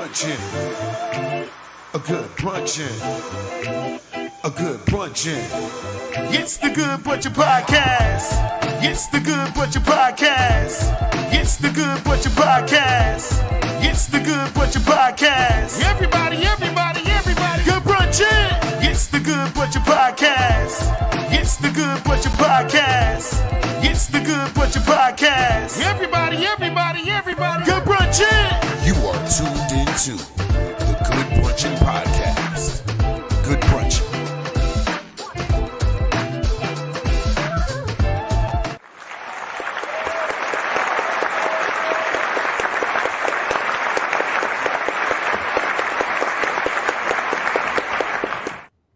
brunchin', a good brunchin', a good brunchin'. It's the Good Butcher Podcast. It's the Good Butcher Podcast. It's the Good Butcher Podcast. It's the Good Butcher Podcast. Everybody, good brunchin'. It's the Good Butcher Podcast. It's the Good Butcher Podcast. It's the Good Butcher Podcast. Everybody, good brunchin'. You are tuned into the Good Brunchin' Podcast. Good brunchin'.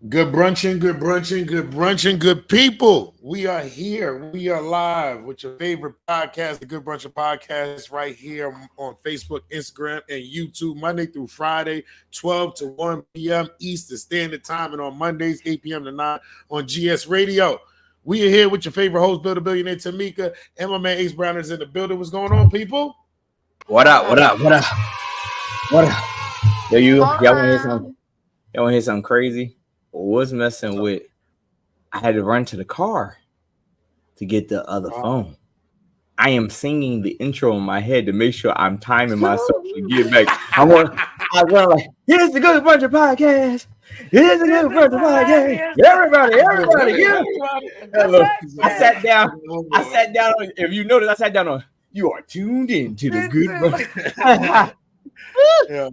Good brunchin', good people. We are here. We are live with your favorite podcast, the Good Brunchin' Podcast, right here on Facebook, Instagram, and YouTube, Monday through Friday, 12 to 1 p.m. Eastern Standard Time, and on Mondays, 8 p.m. to 9 on GS Radio. We are here with your favorite host, Builder Billionaire Tamika, and my man Ace Brown is in the building. What's going on, people? What up? Yo, y'all want to hear something? Y'all want to hear something crazy? Was messing with, I had to run to the car to get the other phone. I am singing the intro in my head to make sure I'm timing myself to get back. I was like, here's the Good Brunchin' Podcast. Here's the Good Brunchin' Podcast. Everybody, yeah. I sat down. If you notice, I sat down on. You are tuned in to the Good Brunchin'. Yeah.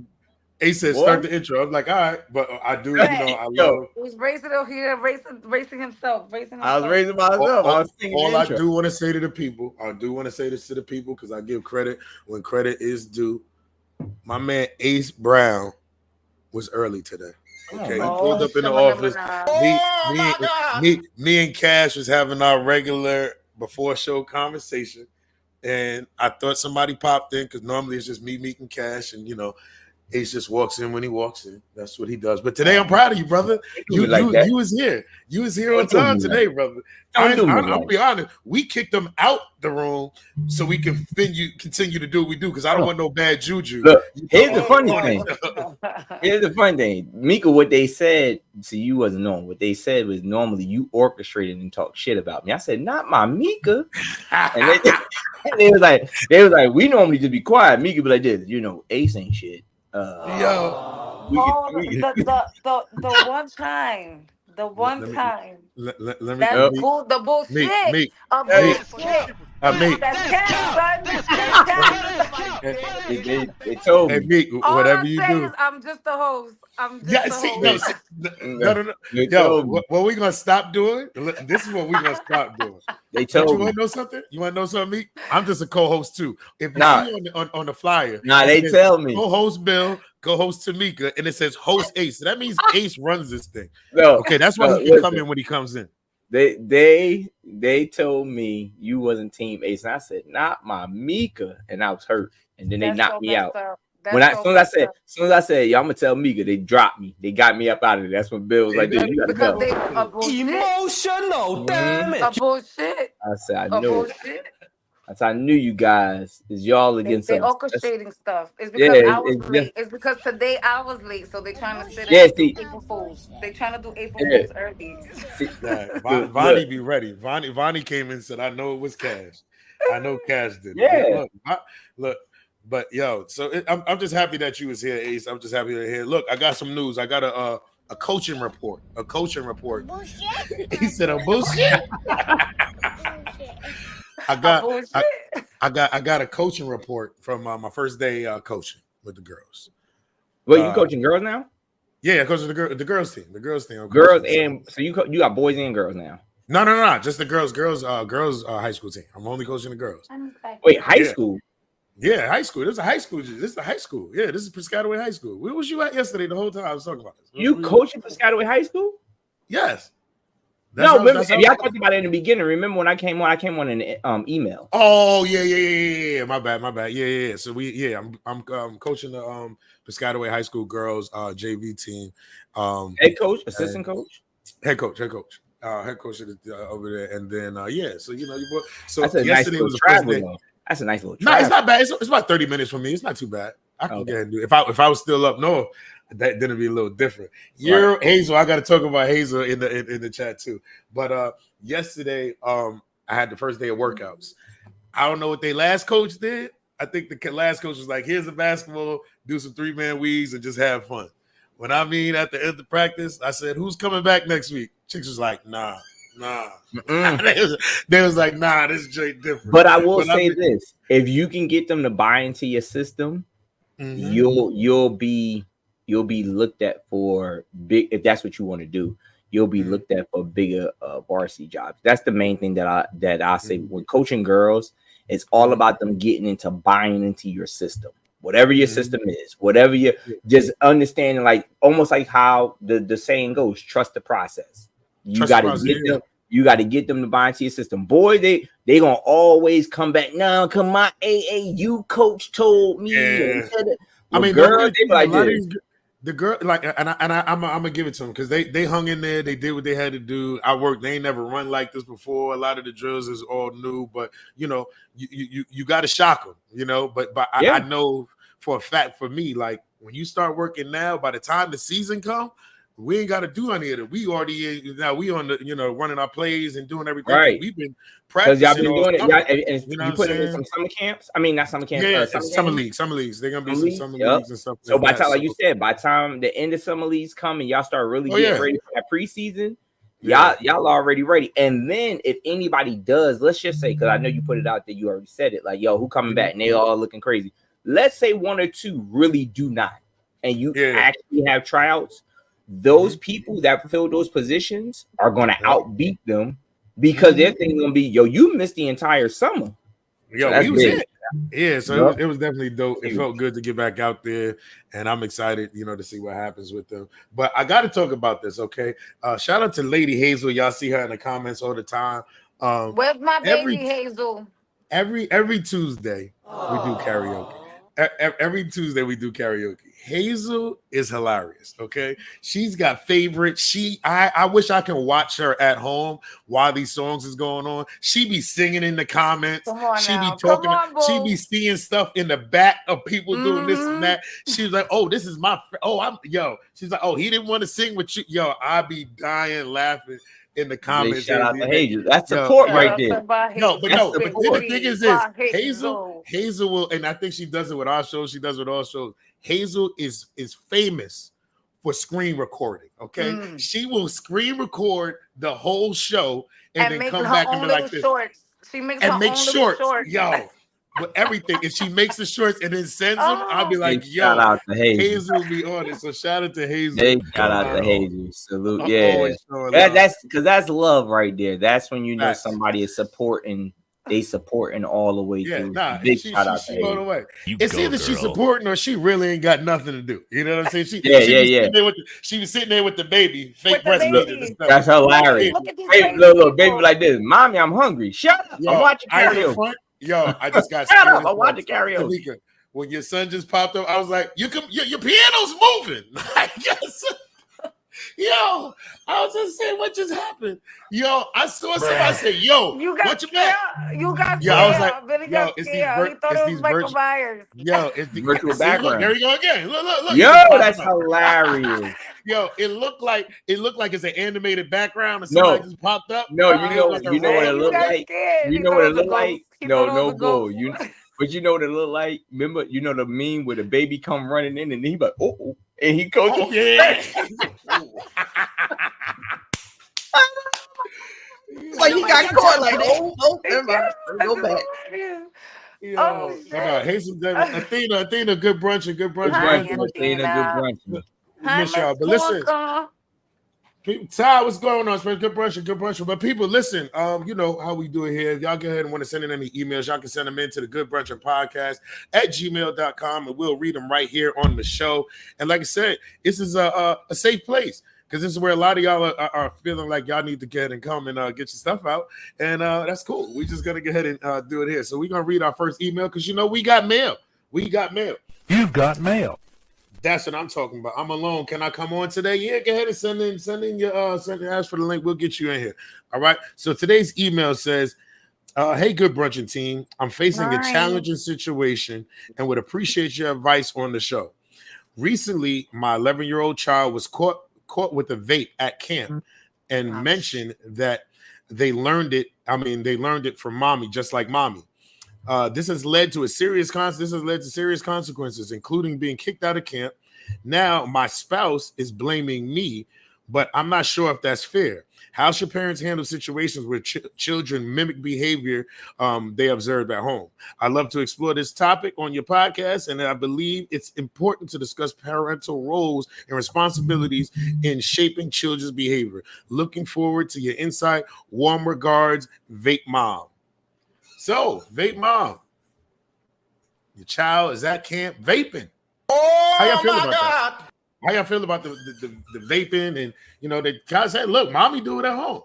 Ace said, start the intro. I'm like, all right, but I do, I love. He's racing over here, racing himself. I was raising myself. I do want to say to the people, because I give credit when credit is due. My man Ace Brown was early today. Okay, he pulled up in the office. Me and Cash was having our regular before show conversation, and I thought somebody popped in because normally it's just me meeting Cash, and Ace just walks in when he walks in. That's what he does. But today I'm proud of you, brother. You was here. You was here on time today, brother. I'll be honest. We kicked them out the room so we can continue to do what we do because I don't want no bad juju. Look, here's the funny thing. Mika, what they said, see, you wasn't knowing. What they said was normally you orchestrated and talk shit about me. I said, not my Mika. And they was like, we normally just be quiet. Mika be like this, Ace ain't shit. The one time. The bullshit. They told me. Meek, whatever you do. I'm just the host. No. Yo, what we gonna stop doing? This is what we gonna stop doing. They told you me. Want to know something? You want to know something, Meek? I'm just a co-host too. If you see on the flyer, they tell me co-host Bill, co-host Tamika, and it says host Ace. So that means Ace runs this thing. No, okay, that's why he can come in when he comes in. They told me you wasn't Team Ace, and I said not my Mika, and I was hurt, and then they knocked me out. As soon as I said, I'm gonna tell Mika, they dropped me. They got me up out of there. That's when Bill was like, "Dude, you gotta go." Emotional damage. Bullshit. I said, I knew it. I knew you guys is y'all against they're orchestrating stuff. It's because I was late. It's because today I was late, so they're trying to sit and do April Fools. They're trying to do April Fools early. Vonnie be ready. Vonnie came in and said, "I know it was Cash. I know Cash did." Yeah. Look. But so I'm just happy that you was here, Ace. I'm just happy to hear. Look, I got some news. I got a coaching report. Bullshit. He said a bullshit. I got a coaching report from my first day coaching with the girls. Wait, you coaching girls now? Yeah, coaching the girls team. The girls team. Girls and so you got boys and girls now. No, just the girls. Girls high school team. I'm only coaching the girls. Wait, high school. Yeah, high school. This is a high school. Yeah, this is Piscataway High School. Where was you at yesterday? The whole time I was talking about this. You coaching Piscataway High School? Yes. Y'all talked about it in the beginning. Remember when I came on an email? Oh yeah. My bad. Yeah. So I'm coaching the Piscataway High School girls JV team. Head coach, assistant coach, head coach. Head coach over there, and then so that's a yesterday nice was the first day. That's a nice little No, it's not bad. It's about 30 minutes for me. It's not too bad. I can get into it. If I was still up north, that then it'd be a little different. Hazel, I got to talk about Hazel in the chat too. But yesterday, I had the first day of workouts. I don't know what they last coach did. I think the last coach was like, "Here's a basketball, do some 3-man weaves, and just have fun." When I mean at the end of practice, I said, "Who's coming back next week?" Chicks was like, "Nah." they was like, "Nah, this is different." But I will say this: if you can get them to buy into your system, you'll be looked at for big. If that's what you want to do, you'll be looked at for bigger varsity jobs. That's the main thing that I say when coaching girls. It's all about them getting into buying into your system, whatever your system is, whatever you just understanding, like almost like how the saying goes, trust the process. You got to get them. You got to get them to buy into your system. Boy, they gonna always come back. No, come my AAU coach told me. Yeah. I mean, girl, the girl, like, and I'm gonna give it to them because they hung in there. They did what they had to do. I worked. They ain't never run like this before. A lot of the drills is all new, but you got to shock them. But I know for a fact for me, like when you start working now, by the time the season come, we ain't got to do any of it. We already now we on the running our plays and doing everything. Right. We've been practicing. Y'all been doing it. You know you put it in some summer camps. I mean, not summer camps. Yeah, summer leagues. They're gonna be some summer leagues and stuff. So by the time, like you said, by the time the end of summer leagues come and y'all start really getting ready for that preseason, y'all already ready. And then if anybody does, let's just say, because I know you put it out there, you already said it, like, yo, who coming back? And they all looking crazy. Let's say 1 or 2 really do not, and you actually have tryouts. Those people that fill those positions are going to outbeat them because their thing going to be, yo, you missed the entire summer. Yo, so he was it. Yeah, so it was definitely dope. It felt good to get back out there, and I'm excited, to see what happens with them. But I got to talk about this, okay? Shout out to Lady Hazel. Y'all see her in the comments all the time. Where's my baby Hazel? Every Tuesday we do karaoke. Every Tuesday we do karaoke. Hazel is hilarious. Okay, she's got favorites. I wish I can watch her at home while these songs is going on. She be singing in the comments. She be talking. She be seeing stuff in the back of people doing this and that. She's like, "Oh, this is my. She's like, "Oh, he didn't want to sing with you." Yo, I be dying laughing in the comments. Shout out to Hazel. That's support right there. But the thing is this: Hazel will, and I think she does it with our shows. She does it with all shows. Hazel is famous for screen recording. Okay, she will screen record the whole show and then come back and be like this. Shorts. She makes shorts. Yo, with everything, and she makes the shorts and then sends them. I'll be like, yo, shout out to Hazel. Hazel be on it. So shout out to Hazel. Shout out to Hazel. Salute. Yeah, that's because that's love right there. That's when you know somebody is supporting. They supporting all the way through. Big shout out to Hazel. Away. It's either she's supporting or she really ain't got nothing to do. You know what I'm saying? She was sitting there with the baby, fake breastfeeding and stuff. That's hilarious. Look, baby like this. Mommy, I'm hungry. Shut up. I'm watching karaoke. Yo, I just got shut up. I'm watching karaoke. When your son just popped up, I was like, your piano's moving. Yes. Yo, I was just saying, what just happened? Yo, I saw somebody say, yo, what you got? You got I was like, Billy got scared. He thought it was Michael Myers. Yo, it's the virtual background. Look, there you go again. Look. Yo, that's hilarious. Yo, it looked like it's an animated background and somebody just popped up. No, you know what it looked like? You know what it looked like? No bull. But you know what it looked like? Remember, the meme where the baby come running in and he like, oh, and he goes, like he got caught, like, go back. Hazel, Athena, good brunch. Good brunch. Miss y'all, but listen. Ty, what's going on? Good brunch. But people, listen, you know how we do it here. If y'all go ahead and want to send in any emails, y'all can send them in to the Good Brunchin Podcast at gmail.com, and we'll read them right here on the show. And like I said, this is a safe place because this is where a lot of y'all are feeling like y'all need to get and come and get your stuff out. And that's cool. We're just going to go ahead and do it here. So we're going to read our first email because, we got mail. You've got mail. That's what I'm talking about. I'm alone. Can I come on today? Yeah, go ahead and send in your ask for the link. We'll get you in here. All right. So today's email says, Hey, good brunching team. I'm facing a challenging situation and would appreciate your advice on the show. Recently, my 11-year-old child was caught with a vape at camp and mentioned that they learned it. I mean, they learned it from mommy, just like mommy. This has led to serious consequences, including being kicked out of camp. Now, my spouse is blaming me, but I'm not sure if that's fair. How should parents handle situations where children mimic behavior they observed at home? I love to explore this topic on your podcast, and I believe it's important to discuss parental roles and responsibilities in shaping children's behavior. Looking forward to your insight. Warm regards, Vape Mom. So, Vape Mom, your child is at camp vaping. Oh, how y'all feel my about God. that? How y'all feel about the vaping and, the guys say, look, mommy do it at home.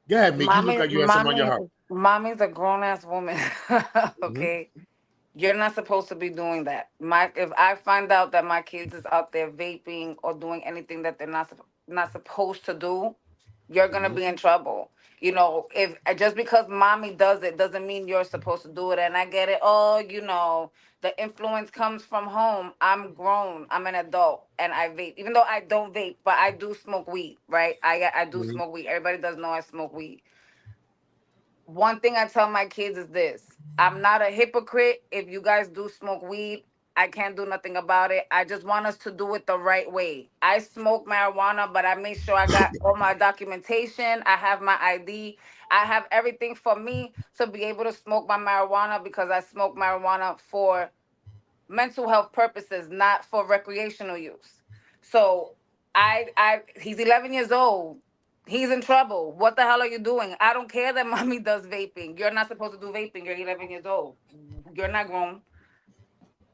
Go ahead, Mick. You look like you have something on your heart. Mommy's a grown-ass woman. Okay? Mm-hmm. You're not supposed to be doing that. If I find out that my kids is out there vaping or doing anything that they're not supposed to do, you're going to be in trouble. If just because mommy does it doesn't mean you're supposed to do it. And I get it. Oh, the influence comes from home. I'm grown. I'm an adult and I vape. Even though I don't vape, but I do smoke weed, right? I do smoke weed. Everybody does know I smoke weed. One thing I tell my kids is this. I'm not a hypocrite. If you guys do smoke weed, I can't do nothing about it. I just want us to do it the right way. I smoke marijuana, but I make sure I got all my documentation. I have my ID. I have everything for me to be able to smoke my marijuana because I smoke marijuana for mental health purposes, not for recreational use. So he's 11 years old. He's in trouble. What the hell are you doing? I don't care that mommy does vaping. You're not supposed to do vaping. You're 11 years old. You're not grown.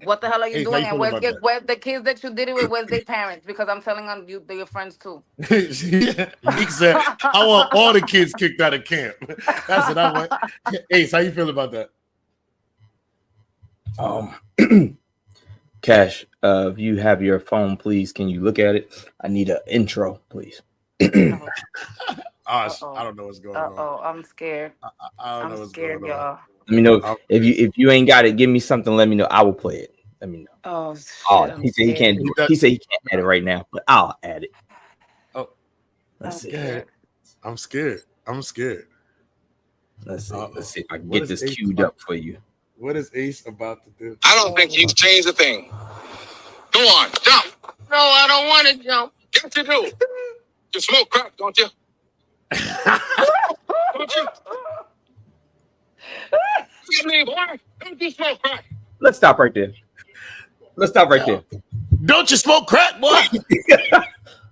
What the hell are you doing? And where's the kids that you did it with? Where's their parents? Because I'm telling on you, they're your friends too. He said, I want all the kids kicked out of camp. That's what I want. Ace, how you feel about that? Cash, if you have your phone, please, can you look at it? I need an intro, please. I don't know what's going on. I'm scared. I don't know what's going on. Y'all. Let me know if you ain't got it. Give me something. Let me know. I will play it. Let me know. He said he can't do it. He said he can't add it right now, but I'll add it. Oh, let's see. I'm scared. Let's see if I can get this queued up for you. What is Ace about to do? I don't think he's changed a thing. Go on, jump. No, I don't want to jump. Yes, you do. You smoke crack, don't you? Don't you? Don't you smoke crack? Let's stop right there. Don't you smoke crack, boy?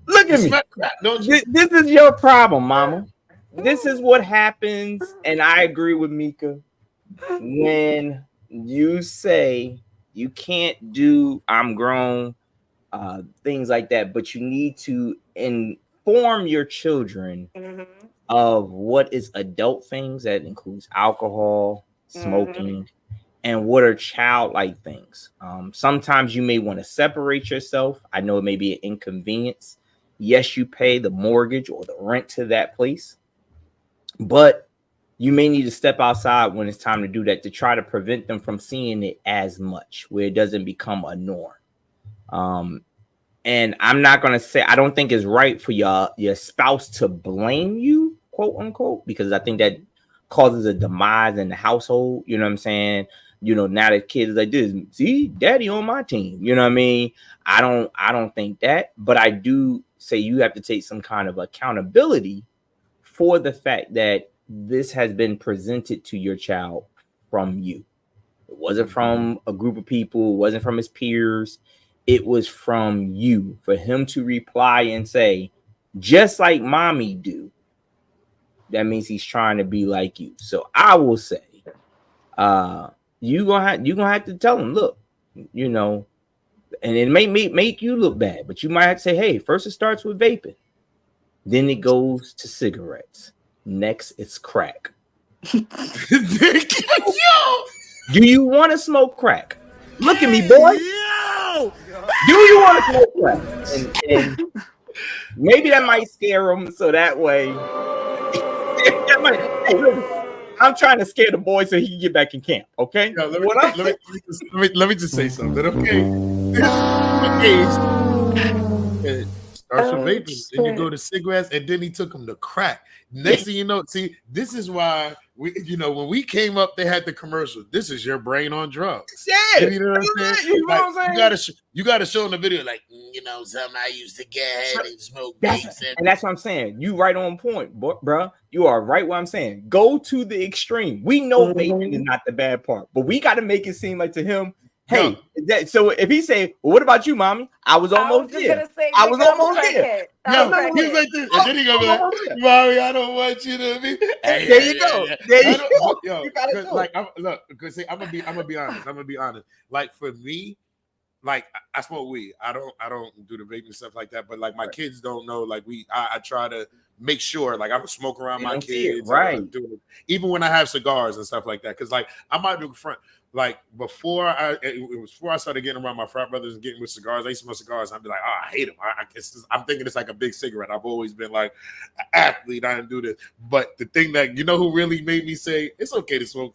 Look at me. Crack, don't you? This is your problem, mama. This is what happens, and I agree with Mika. When you say you can't do I'm grown, things like that, but you need to inform your children of what is adult things that includes alcohol, smoking, and what are childlike things. Sometimes you may want to separate yourself. I know it may be an inconvenience. Yes, you pay the mortgage or the rent to that place, but you may need to step outside when it's time to do that to try to prevent them from seeing it as much, where it doesn't become a norm. And I'm not going to say, I don't think it's right for your spouse to blame you, quote unquote, because I think that causes a demise in the household. You know what I'm saying? Now that kids are like this, see, daddy on my team. You know what I mean? I don't think that, but I do say you have to take some kind of accountability for the fact that this has been presented to your child from you. It wasn't from a group of people. It wasn't from his peers. It was from you. For him to reply and say, just like mommy do, that means he's trying to be like you. So I will say, you're gonna have to tell him, look, and it may make you look bad, but you might have to say, hey, first it starts with vaping, then it goes to cigarettes. Next, it's crack. Yo, do you want to smoke crack? Look at me, boy. Yo. Do you want to smoke crack? And maybe that might scare him, so that way. I'm trying to scare the boy so he can get back in camp. Okay. Yo, let me just say something. Okay. It starts with vaping, then you go to cigarettes, and then he took him to crack. Next thing you know, see, this is why when we came up, they had the commercial. This is your brain on drugs. Yeah, you know what I'm saying? You gotta show in the video, like something I used to get and smoke vapes. And that's what I'm saying. You right on point, bro. You are right what I'm saying. Go to the extreme. We know vaping is not the bad part, but we got to make it seem like to him. Hey, so if he say, well, what about you, mommy? I was almost there. I was almost there. He's like this. And then he gonna be like, mommy, I don't want you to be. Hey, there you go. There you go. Yo, you gotta go. Like, look, because I'm gonna be honest. Like for me, like I smoke weed. I don't do the vaping and stuff like that. But like my kids don't know. Like I try to make sure like I don't smoke around my kids. Right. Even when I have cigars and stuff like that. Because like I might do front. Like before I started getting around my frat brothers and getting with cigars, I used to smoke cigars. I'd be like, oh, I hate them. I'm thinking it's like a big cigarette. I've always been like an athlete. I didn't do this. But the thing that who really made me say it's okay to smoke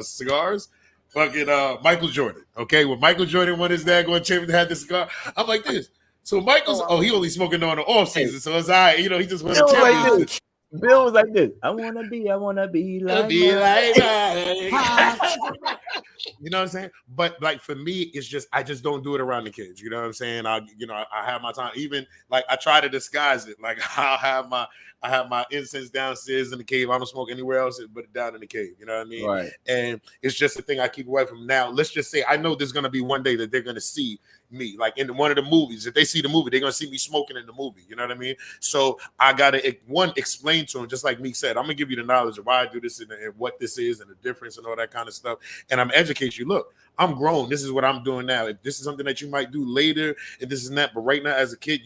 cigars? Fucking Michael Jordan. Okay, when Michael Jordan won his dad going champion had this cigar, I'm like this. So Michael's he only smoking on the off season, so it's all right. He just won a championship. Bill was like this. I wanna be like you know what I'm saying? But like for me, it's just I just don't do it around the kids. You know what I'm saying? I have my time. Even like I try to disguise it. Like I have my incense downstairs in the cave. I don't smoke anywhere else but down in the cave. You know what I mean? Right. And it's just a thing I keep away from. Now, let's just say I know there's gonna be one day that they're gonna see me, like in one of the movies. If they see the movie, they're gonna see me smoking in the movie. You know what I mean? So I gotta explain to them, just like Meek said, I'm gonna give you the knowledge of why I do this and what this is and the difference and all that kind of stuff. And I'm educate you. Look, I'm grown. This is what I'm doing now. If this is something that you might do later, if this is not, but right now as a kid,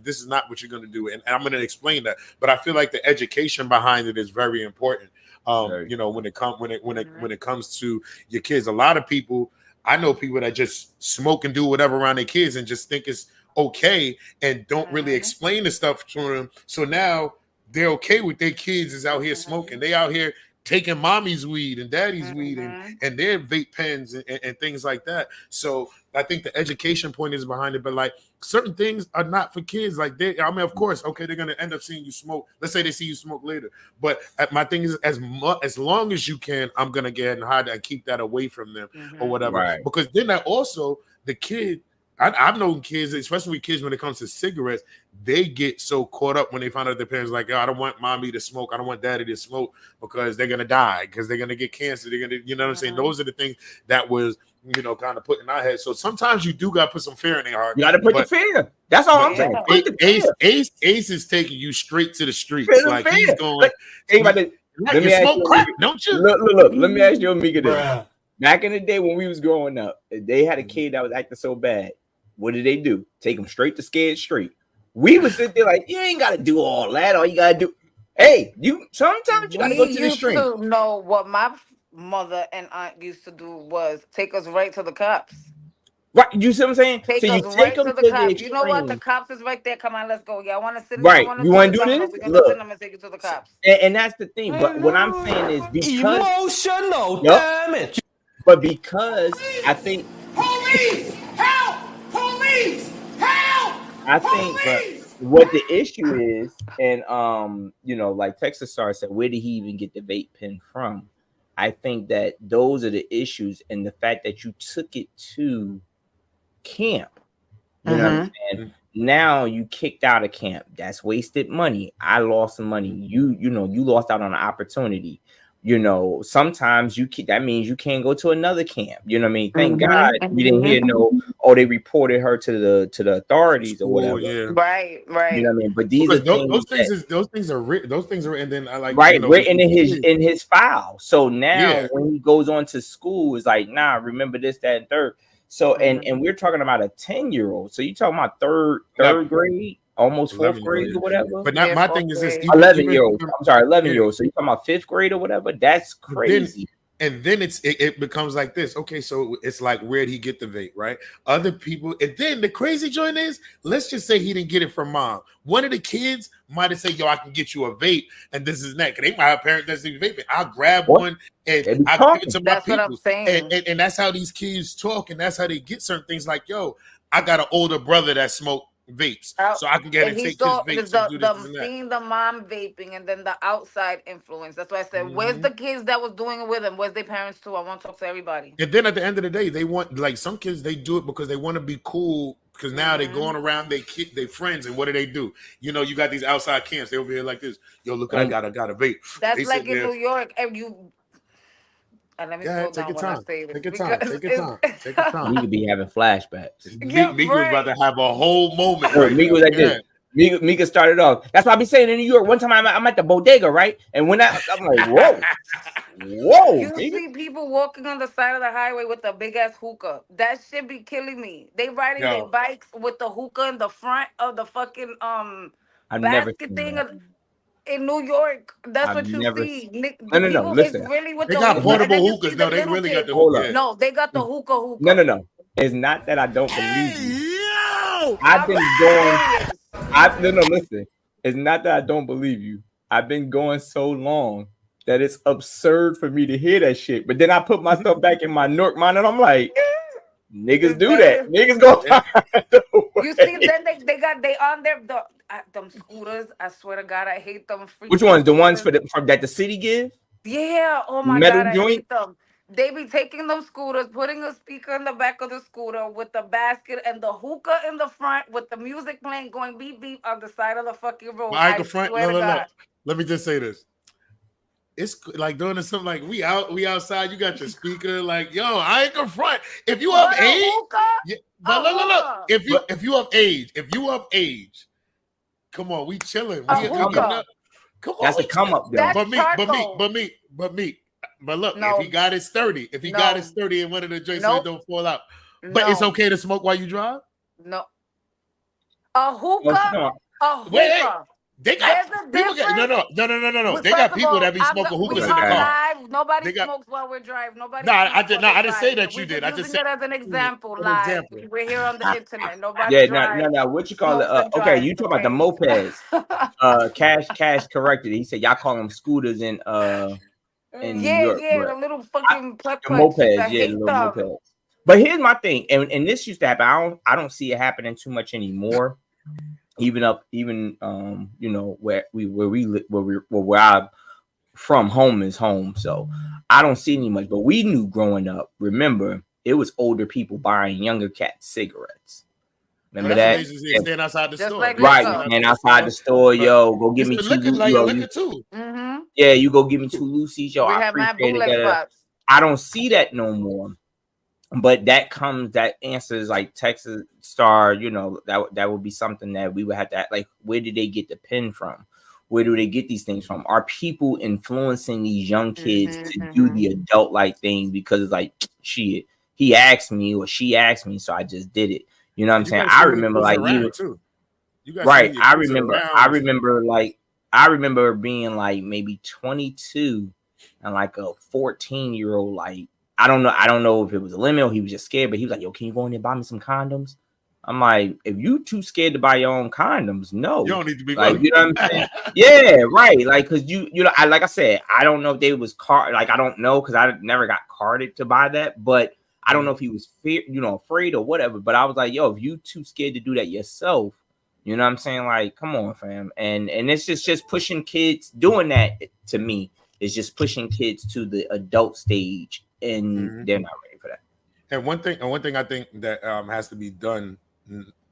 this is not what you're gonna do. And I'm gonna explain that. But I feel like the education behind it is very important. When it comes to your kids, a lot of people. I know people that just smoke and do whatever around their kids and just think it's okay and don't really explain the stuff to them. So now they're okay with their kids is out here smoking. They out here taking mommy's weed and daddy's weed and their vape pens and things like that. So I think the education point is behind it. But like certain things are not for kids. Like of course, okay, they're gonna end up seeing you smoke. Let's say they see you smoke later. But my thing is, as long as you can, I'm gonna get ahead and hide and keep that away from them or whatever. Right. Because then that also the kid. I've known kids, especially kids when it comes to cigarettes, they get so caught up when they find out their parents like, I don't want mommy to smoke. I don't want daddy to smoke because they're going to die, because they're going to get cancer. They're going to, you know what I'm saying? Those are the things that was, kind of put in our head. So sometimes you do got to put some fear in their heart. You got to put the fear. That's all I'm saying. Ace is taking you straight to the streets. Like he's going. Let me smoke crack, don't you? Look. Let me ask you, Amika, this. Back in the day when we was growing up, they had a kid that was acting so bad. What did they do? Take him straight to Scared Street. We would sit there like, you ain't got to do all that. All you got to do, sometimes you got to go to the street. No, what my mother and aunt used to do was take us right to the cops. Right, you see what I'm saying? Take us right to the cops. You know what? The cops is right there. Come on, let's go. Y'all want to sit? Right. You want to do this? We're gonna send them and take you to the cops. And that's the thing. But what I'm saying is because emotional damage. But because I think Police! Help! Police! Help! I think what the issue is, and like Texas Star said, where did he even get the vape pen from? I think that those are the issues, and the fact that you took it to camp. You know what I'm saying? Now you kicked out of camp. That's wasted money. I lost some money. You lost out on an opportunity. Sometimes that means you can't go to another camp. You know what I mean? Thank God we didn't hear they reported her to the authorities or whatever. Yeah. Right. You know what I mean? But these those things are written. Then I like written in his file. So now when he goes on to school, it's like, nah, remember this, that, and third. So and we're talking about a 10-year-old. So you talking about third grade, almost fourth grade or whatever. But my thing is this: 11-year-old. I'm sorry, 11-year-old. So you talking about fifth grade or whatever? That's crazy. And then it becomes like this. Okay, so it's like, where'd he get the vape, right? Other people, and then the crazy joint is, let's just say he didn't get it from mom. One of the kids might have said, "Yo, I can get you a vape," and this is that. Because they might have parents that's even vaping. I'll grab one and I'll give it to my That's what I'm people. saying. And that's how these kids talk, and that's how they get certain things. Like, yo, I got an older brother that smoked vapes, so I can get and take his vapes and do this and that. Seeing the mom vaping and then the outside influence. That's why I said, where's the kids that was doing it with them? Where's their parents too? I want to talk to everybody. And then at the end of the day, they want, like, some kids, they do it because they want to be cool. Because now they going around they friends, and what do? You know, you got these outside camps. They over here like this. Yo, look, I got a vape. That's like in New York, and you. And let me slow down when I say this. Take your time. Take your time. We could be having flashbacks. Mika was about to have a whole moment. Mika was like this. Mika started off. That's why I be saying in New York. One time I'm at the bodega, right? And when I'm like, whoa. You see people walking on the side of the highway with a big ass hookah. That shit be killing me. They riding their bikes with the hookah in the front of the fucking basket thing. In New York, that's what you see. No. Listen, really with they got portable hookahs. No, they really got the hookah. No, they got the hookah. No. It's not that I don't believe you. I've been going. Listen. It's not that I don't believe you. I've been going so long that it's absurd for me to hear that shit. But then I put myself back in my Nork mind, and I'm like, niggas do that. Niggas go. You see, then they on their them scooters. I swear to God, I hate them. Which ones? The ones from that the city give? Yeah. Oh my God, I hate them. They be taking them scooters, putting a speaker in the back of the scooter with the basket and the hookah in the front with the music playing, going beep beep on the side of the fucking road. I swear to God. Let me just say this. It's like doing something like we outside. You got your speaker, like, yo, I ain't confront. If you of age, but look. If you of age, come on, we chilling. We coming up. Come on, that's a come up, though. But look, if he got his 30, got his 30 in one of the joints, so it don't fall out. But it's okay to smoke while you drive. No, a hookah. Wait. They got people. No. They got people that be smoking hookahs in the car. Nobody smokes while we're driving. I didn't say that you did. I just said that as an example. Live. We're here on the internet. Nobody. No. What you call it? Okay, you talk about the mopeds. Cash corrected. He said y'all call them scooters in New York. The little fucking mopeds. The little mopeds. But here's my thing, and this used to happen. I don't see it happening too much anymore. Even you know, where I'm from, home is home, so I don't see any much. But we knew growing up. Remember, it was older people buying younger cats cigarettes. Remember that? Stand outside the store, right? And outside the store, yo, go give me two. Liquor too. Yeah, you go give me two Lucy's, yo. We have my bootleg spots. I don't see that no more. But that answers like Texas Star, you know, that would be something that we would have to, like, where did they get the pen from? Where do they get these things from? Are people influencing these young kids to do the adult like thing because it's like, shit, he asked me or she asked me, so I just did it. You know what I'm saying? I remember like right. I remember being like maybe 22 and like a 14-year-old, like, I don't know if it was a limit or he was just scared, but he was like, yo, can you go in there and buy me some condoms? I'm like, if you too scared to buy your own condoms, no. You don't need to be like, you know what I'm saying? Yeah, right. Like, cause you know, like I said, I don't know if they was card, like I don't know, because I never got carded to buy that, but I don't know if he was afraid or whatever. But I was like, yo, if you too scared to do that yourself, you know what I'm saying? Like, come on, fam. And it's just pushing kids doing that to me is just pushing kids to the adult stage. And they're not ready for that. And one thing I think that has to be done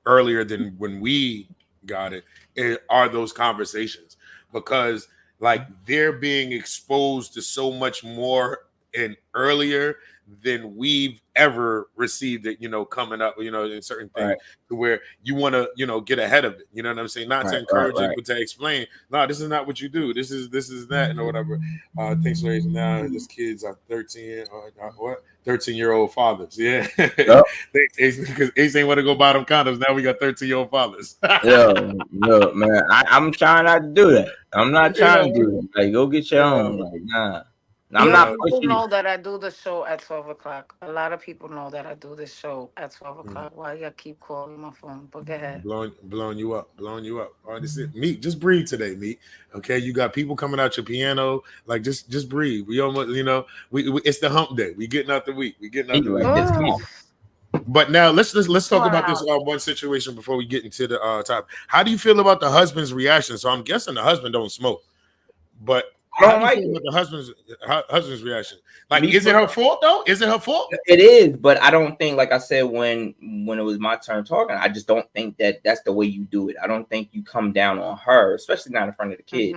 earlier than when we got it are those conversations, because like they're being exposed to so much more and earlier than we've ever received it, you know, coming up, you know, in certain things to where you want to, you know, get ahead of it. You know what I'm saying? Not to encourage it, but to explain, no, this is not what you do. This is that, and whatever. Thanks for raising now. These kids are 13-year-old fathers. Yeah. Yep. Because Ace ain't want to go buy them condoms. Now we got 13-year-old fathers. Yo, man, I'm trying not to do that. I'm not trying to do that. Like, go get your own. Like, nah. I'm not People pushing. know that I do the show at 12 o'clock. A lot of people know that I do this show at 12 o'clock. Why y'all keep calling my phone? But go ahead. Blowing you up. All right, this is Meek. Just breathe today, Meek. Okay, you got people coming out your piano. Like just breathe. We almost, we it's the hump day. We getting out the week. But now let's talk about this one situation before we get into the top. How do you feel about the husband's reaction? So I'm guessing the husband don't smoke, but how do you feel about the husband's reaction? Like, is it her fault though? Is it her fault? It is, but I don't think, like I said, when it was my turn talking, I just don't think that that's the way you do it. I don't think you come down on her, especially not in front of the kid.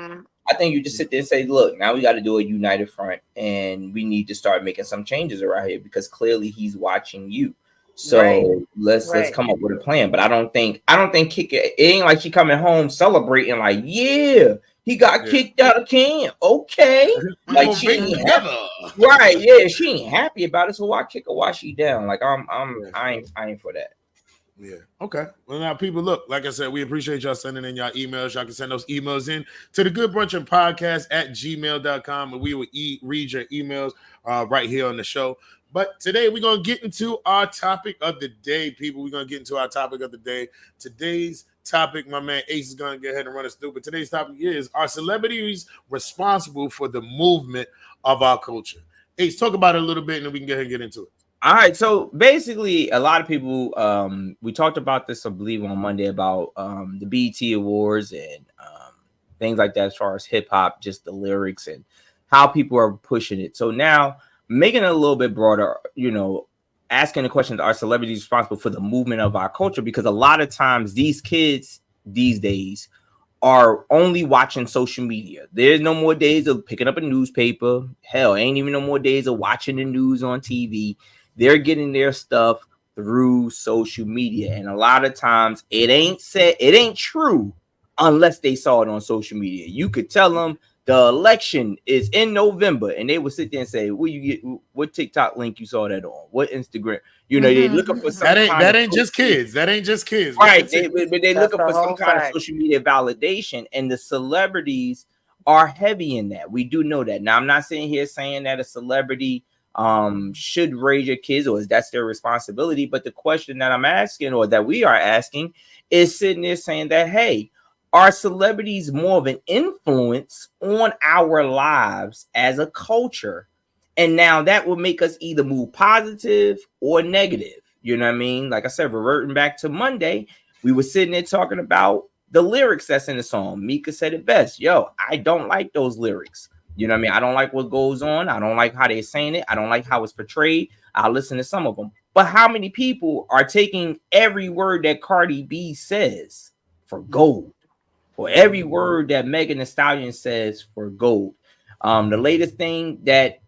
I think you just sit there and say, look, now we got to do a united front, and we need to start making some changes around here because clearly he's watching you. So let's come up with a plan. But I don't think kick it ain't like she coming home celebrating like, yeah, he got kicked out of camp. Okay. Like she ain't happy. Right, yeah, she ain't happy about it. So why kick her while she down? Like I ain't for that. Yeah. Okay. Well, now people, look, like I said, we appreciate y'all sending in y'all emails. Y'all can send those emails in to the Good Brunchin Podcast at gmail.com, and we will read your emails right here on the show. But today we're going to get into our topic of the day, people. We're going to get into our topic of the day. Today's topic, my man Ace is going to go ahead and run us through. But today's topic is, are celebrities responsible for the movement of our culture? Ace, talk about it a little bit, and then we can go ahead and get into it. All right. So basically, a lot of people, we talked about this, I believe, on Monday about the BET Awards and things like that as far as hip hop, just the lyrics and how people are pushing it. So now, making it a little bit broader, asking the question, are celebrities responsible for the movement of our culture? Because a lot of times these kids these days are only watching social media. There's no more days of picking up a newspaper. Hell, ain't even no more days of watching the news on TV. They're getting their stuff through social media. And a lot of times it ain't true unless they saw it on social media. You could tell them the election is in November, and they would sit there and say, "Where you get what TikTok link you saw that on? What Instagram?" They looking for some. That ain't just kids. That ain't just kids, right? They looking for some kind of social media validation, and the celebrities are heavy in that. We do know that. Now, I'm not sitting here saying that a celebrity should raise your kids or that's their responsibility, but the question that I'm asking, or that we are asking, is sitting there saying that, hey, are celebrities more of an influence on our lives as a culture? And now that will make us either move positive or negative. You know what I mean? Like I said, reverting back to Monday, we were sitting there talking about the lyrics that's in the song. Mika said it best. Yo, I don't like those lyrics. You know what I mean? I don't like what goes on. I don't like how they're saying it. I don't like how it's portrayed. I'll listen to some of them. But how many people are taking every word that Cardi B says for gold? For every word that Megan Thee Stallion says for gold. The latest thing that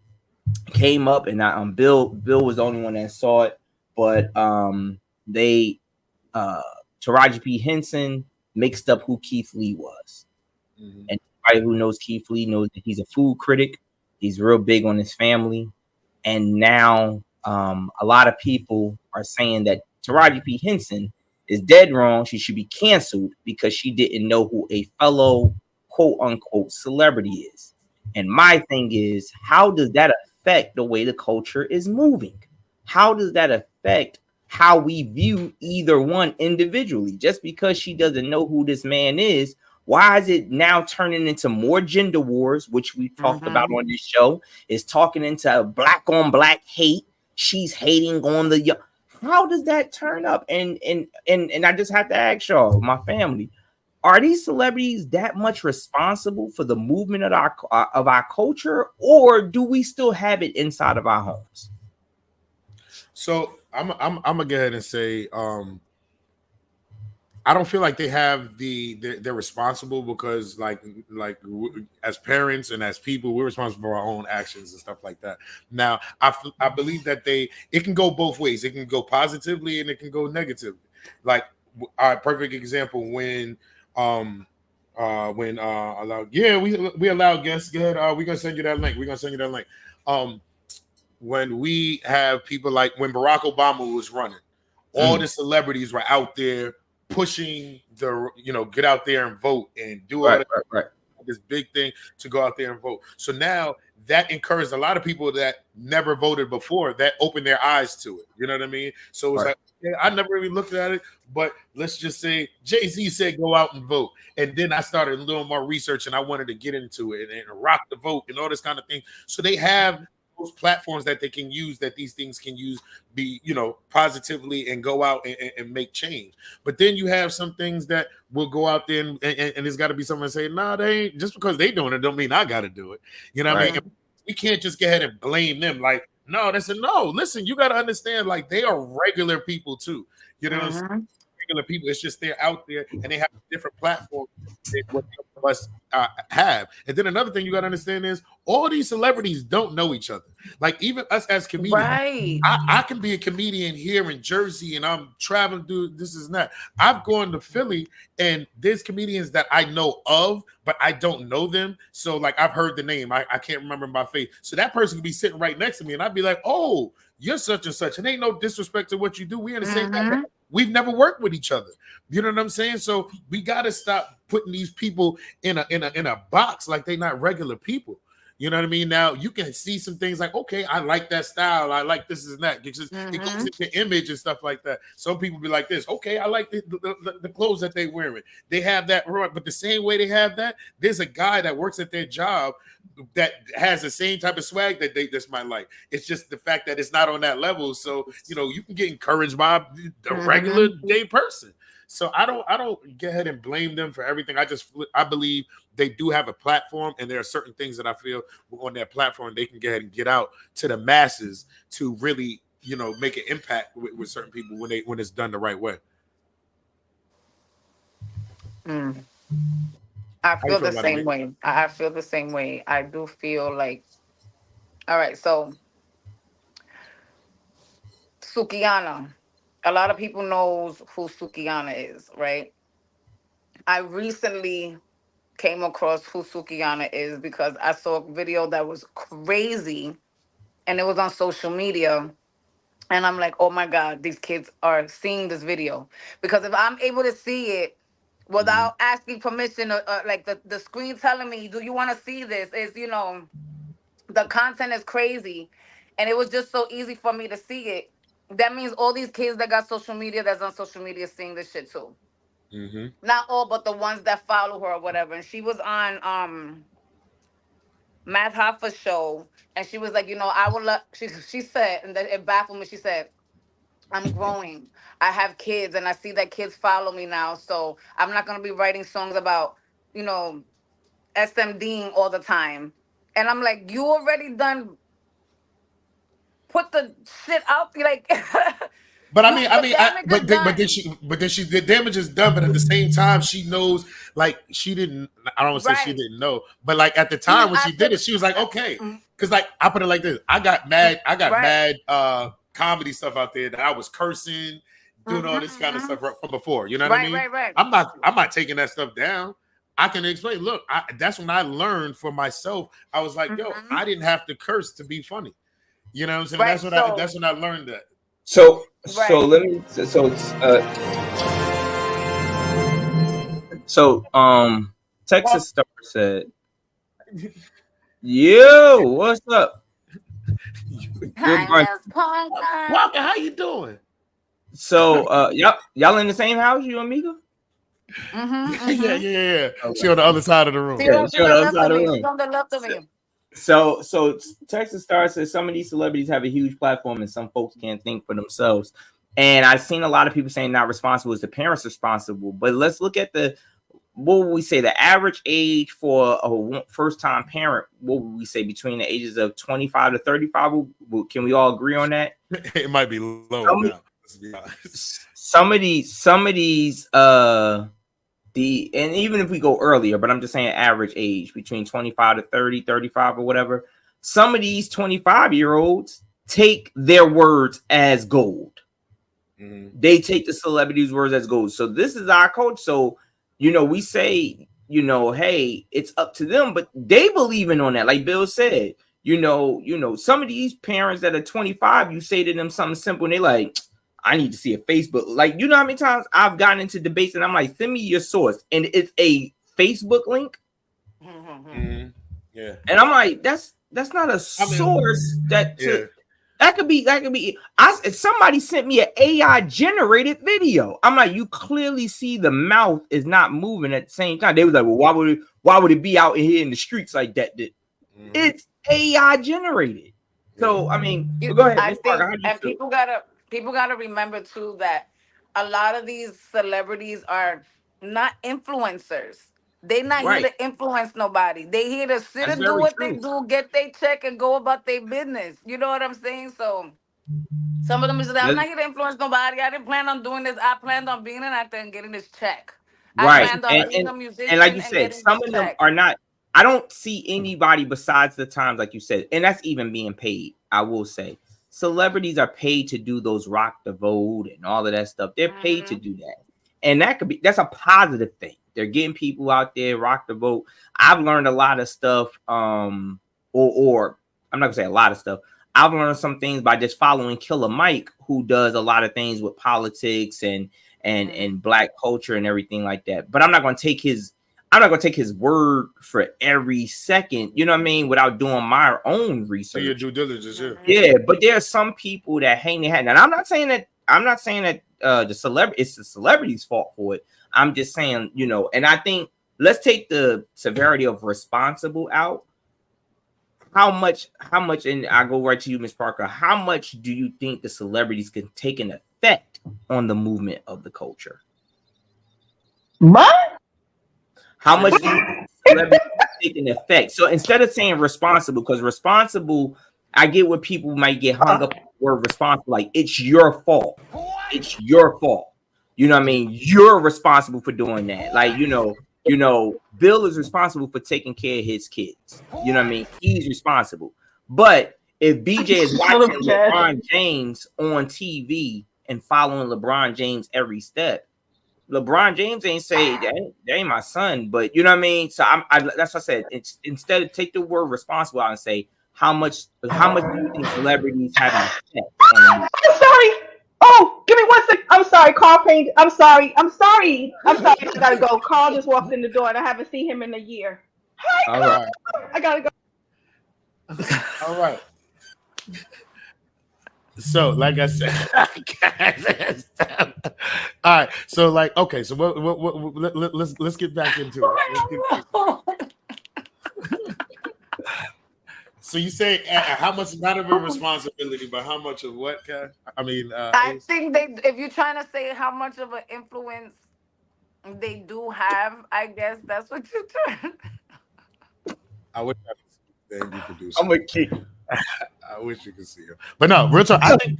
came up, and Bill was the only one that saw it, but Taraji P. Henson mixed up who Keith Lee was. And anybody who knows Keith Lee knows that he's a food critic. He's real big on his family. And now a lot of people are saying that Taraji P. Henson is dead wrong. She should be canceled because she didn't know who a fellow quote unquote celebrity is. And my thing is, how does that affect the way the culture is moving? How does that affect how we view either one individually? Just because she doesn't know who this man is, why is it now turning into more gender wars, which we talked about on this show, is talking into black on black hate. She's hating on the young. How does that turn up? And I just have to ask y'all, my family, are these celebrities that much responsible for the movement of our culture, or do we still have it inside of our homes? So I'm gonna go ahead and say I don't feel like they have they're responsible, because like as parents and as people, we're responsible for our own actions and stuff like that. Now, I believe that it can go both ways. It can go positively and it can go negatively. Like our perfect example when we allow guests. Good. We're gonna send you that link. When we have people like when Barack Obama was running, all the celebrities were out there pushing get out there and vote and do all that. Right. this big thing to go out there and vote. So now that encouraged a lot of people that never voted before, that opened their eyes to it. You know what I mean? So it's like, yeah, I never really looked at it, but let's just say Jay-Z said go out and vote. And then I started doing more research and I wanted to get into it and rock the vote and all this kind of thing. So they have those platforms that they can use, that these things can use, be, you know, positively and go out and make change. But then you have some things that will go out there and there's got to be someone say, nah, they ain't, just because they doing it don't mean I got to do it. You know what I mean? We can't just go ahead and blame them. Like, no, they said, no, listen, you got to understand, like, they are regular people too. You know what I'm saying? Regular people. It's just they're out there and they have different platforms than what some of us have. And then another thing you got to understand is all these celebrities don't know each other. Like even us as comedians, I can be a comedian here in Jersey and I'm traveling through this is not. I've gone to Philly and there's comedians that I know of, but I don't know them. So like I've heard the name. I can't remember my face. So that person could be sitting right next to me and I'd be like, oh, you're such and such. And ain't no disrespect to what you do. We in the same background. We've never worked with each other. You know what I'm saying? So we got to stop putting these people in a box like they're not regular people. You know what I mean? Now you can see some things like, okay, I like that style. I like this and that. It goes into image and stuff like that. Some people be like this. Okay, I like the clothes that they wearing. They have that right, but the same way they have that, there's a guy that works at their job that has the same type of swag that they just might like. It's just the fact that it's not on that level. So you know, you can get encouraged by a regular day person. So I don't get ahead and blame them for everything. I believe they do have a platform, and there are certain things that I feel on their platform they can get ahead and get out to the masses to really, you know, make an impact with certain people when it's done the right way. I feel the same way. I feel the same way. I do feel like, all right, so Sukihana. A lot of people knows who Sukihana is, right? I recently came across who Sukihana is because I saw a video that was crazy and it was on social media. And I'm like, oh my God, these kids are seeing this video. Because if I'm able to see it without asking permission or like the screen telling me, do you want to see this? Is, you know, the content is crazy. And it was just so easy for me to see it. That means all these kids that got social media, that's on social media, seeing this shit too. Not all, but the ones that follow her or whatever. And she was on Matt Hoffa's show, and she was like, you know, I would love. She said, and it baffled me. She said, I'm growing. I have kids, and I see that kids follow me now. So I'm not gonna be writing songs about, you know, SMDing all the time. And I'm like, you already done put the shit out, like. But but then she the damage is done. But at the same time, she knows, like she didn't. I don't want to say she didn't know, but like at the time when she did it, she was like, okay, because like I put it like this: I got mad comedy stuff out there that I was cursing, doing all this kind of stuff from before. You know what I mean? Right. I'm not taking that stuff down. I can explain. Look, that's when I learned for myself. I was like, yo, I didn't have to curse to be funny. You know what I'm saying? That's when I learned that. So let me Texas Star said, yo, what's up? Walker, how you doing? So y'all in the same house, you and Mika? Yeah. She on the other side of the room. She on the left of me. So Texas Star says some of these celebrities have a huge platform and some folks can't think for themselves. And I've seen a lot of people saying not responsible is the parents responsible. But let's look at what would we say the average age for a first-time parent? What would we say between the ages of 25 to 35? Can we all agree on that? It might be low now. Let's be honest. Some of these and even if we go earlier, but I'm just saying average age between 25 to 30, 35 or whatever, some of these 25-year-olds take their words as gold. They take the celebrities' words as gold. So this is our coach. So, you know, we say, you know, hey, it's up to them, but they believe in on that. Like Bill said, you know, some of these parents that are 25, you say to them something simple and they like, I need to see a Facebook. Like, you know how many times I've gotten into debates and I'm like, send me your source. And it's a Facebook link Mm-hmm. Yeah. And I'm like, that's not a source that could be. If somebody sent me an AI generated video, I'm like, you clearly see the mouth is not moving at the same time. They was like, well, why would it be out here in the streets like that? It's AI generated. So I mean, go ahead, Ms. Parker. How do you And feel? people gotta remember too that a lot of these celebrities are not influencers. They not here to influence nobody. They here to sit That's and do very what true. they do, get their check, and go about their business. You know what I'm saying? So some of them is like, I'm not here to influence nobody. I didn't plan on doing this. I planned on being an actor and getting this check. I Right. planned on being a musician And like you and said, getting some this of them check. are not. I don't see anybody besides the times, like you said, and that's even being paid. I will say, celebrities are paid to do those rock the vote and all of that stuff. They're paid to do that, and that's a positive thing. They're getting people out there rock the vote. I've learned a lot of stuff, or I'm not gonna say a lot of stuff. I've learned some things by just following Killer Mike, who does a lot of things with politics and Black culture and everything like that. But I'm not gonna take his word for every second, you know what I mean, without doing my own research. Do your due diligence, yeah. But there are some people that hang their hat. And I'm not saying that it's the celebrity's fault for it. I'm just saying, you know, and I think let's take the severity of responsible out. How much, and I go right to you, Ms. Parker, how much do you think the celebrities can take an effect on the movement of the culture? What? How much do you think celebrities take an effect? So instead of saying responsible, because responsible, I get what people might get hung up on the word responsible, like it's your fault. It's your fault. You know what I mean? You're responsible for doing that. Like, you know, Bill is responsible for taking care of his kids. You know what I mean? He's responsible. But if BJ is watching LeBron James on TV and following LeBron James every step, LeBron James ain't say that ain't my son, but you know what I mean? So that's what I said. It's instead of take the word responsible out and say how much do you think celebrities have an effect on them? I'm sorry. Oh, give me 1 second. I'm sorry, Carl Payne. I'm sorry. I gotta go. Carl just walked in the door and I haven't seen him in a year. Hi, All right. I gotta go. All right. So, like I said, all right. So, like, okay. So, let's get back into it. So you say how much not of a responsibility, but how much of what? I mean, I think if you're trying to say how much of an influence they do have, I guess that's what you're trying. I wish I could see the producer. I'm a kid. I wish you could see him, but no, real talk. I think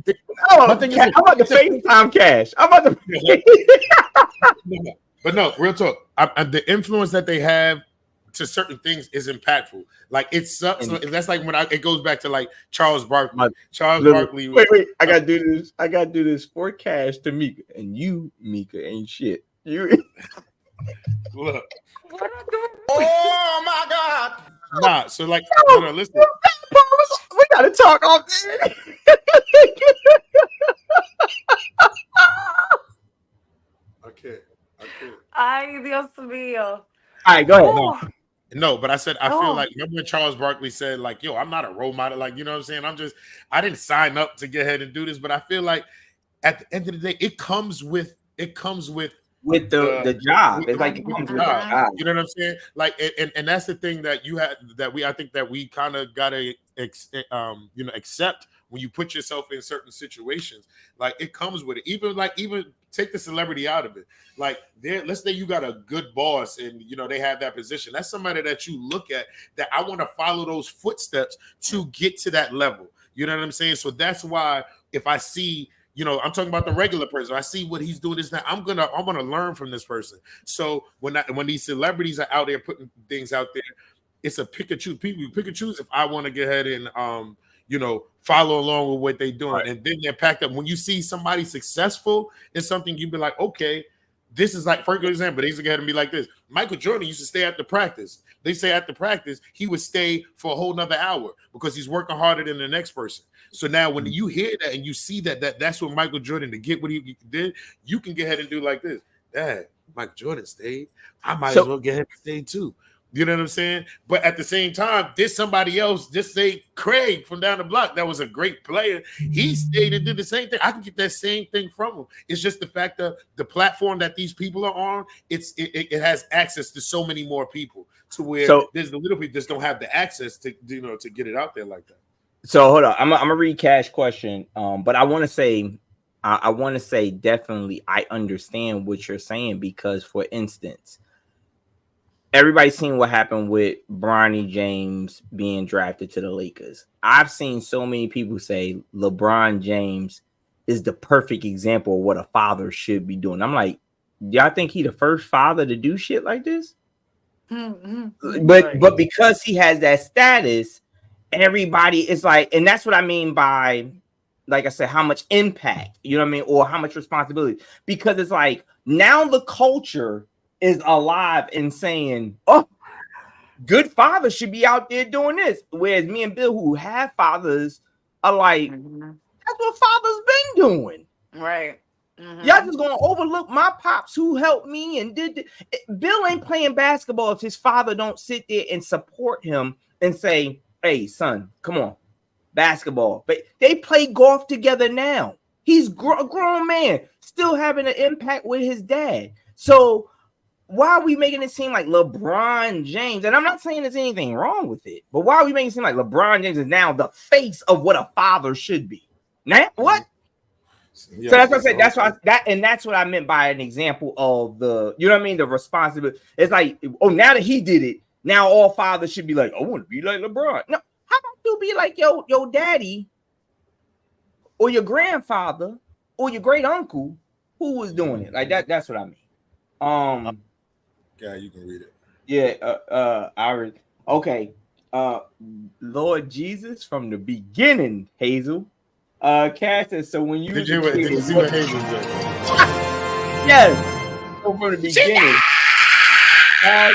I'm about to FaceTime Cash. I'm about to. But no, real talk. The influence that they have to certain things is impactful. Like it sucks. That's like when it goes back to like Charles Barkley. Barkley. Wait. I gotta do this. I gotta do this for Cash to Mika, and you, Mika, ain't shit. You look. What am I doing? Oh my God. Nah. So like, no, listen. We gotta talk off there. Okay. Ay, Dios mío. All right, go ahead. No, but I said I feel like remember when Charles Barkley said like, "Yo, I'm not a role model." Like, you know what I'm saying? I didn't sign up to get ahead and do this, but I feel like at the end of the day, it comes with the job. It's like it comes with the job. You know what I'm saying? Like, and that's the thing that I think that we kind of gotta accept when you put yourself in certain situations. Like it comes with it. Even take the celebrity out of it. Like let's say you got a good boss and they have that position. That's somebody that you look at that I want to follow those footsteps to get to that level. You know what I'm saying? So that's why if I see, I'm talking about the regular person. I see what he's doing is that I'm gonna learn from this person. So when these celebrities are out there putting things out there, it's a pick and choose. People pick and choose if I want to get ahead and follow along with what they're doing. Right. And then they're packed up. When you see somebody successful in something, you be like, okay, this is like, for example, they used to get ahead and be like this. Michael Jordan used to stay after practice. They say after practice, he would stay for a whole nother hour because he's working harder than the next person. So now when you hear that and you see that's what Michael Jordan, to get what he did, you can get ahead and do like this. Dad, Michael Jordan stayed. I might as well get ahead and stay too. You know what I'm saying? But at the same time, there's somebody else, just say Craig from down the block, that was a great player. He stayed and did the same thing. I can get that same thing from him. It's just the fact that the platform that these people are on, it has access to so many more people to where there's the little people just don't have the access to to get it out there like that. So hold on, I'm gonna read Cash question. But I want to say, I want to say definitely I understand what you're saying because, for instance, everybody's seen what happened with Bronny James being drafted to the Lakers. I've seen so many people say LeBron James is the perfect example of what a father should be doing. I'm like, y'all think he the first father to do shit like this? But because he has that status, everybody is like, and that's what I mean by, like I said, how much impact, you know what I mean, or how much responsibility. Because it's like now the culture is alive and saying, oh, good fathers should be out there doing this. Whereas me and Bill, who have fathers, are like, that's what fathers been doing. Right. Y'all just gonna overlook my pops who helped me and did Bill ain't playing basketball if his father don't sit there and support him and say, hey, son, come on, basketball. But they play golf together now. He's a grown man, still having an impact with his dad. So why are we making it seem like LeBron James? And I'm not saying there's anything wrong with it, but why are we making it seem like LeBron James is now the face of what a father should be? Now, what? Yeah, so that's what I said. That's why that's what I meant by an example of the, you know what I mean, the responsibility. It's like, oh, now that he did it, now all fathers should be like, I want to be like LeBron. No, how about you be like your daddy or your grandfather or your great uncle who was doing it? Like that. That's what I mean. Yeah, you can read it. Yeah, Iris. Okay. Lord Jesus from the beginning, Hazel. Cass says, so when you did you see what Hazel did? Yes. So from the beginning. Cass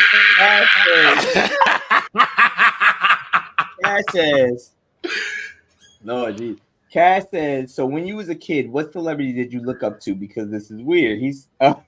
says, Lord Jesus. Cass says, so when you was a kid, what celebrity did you look up to? Because this is weird.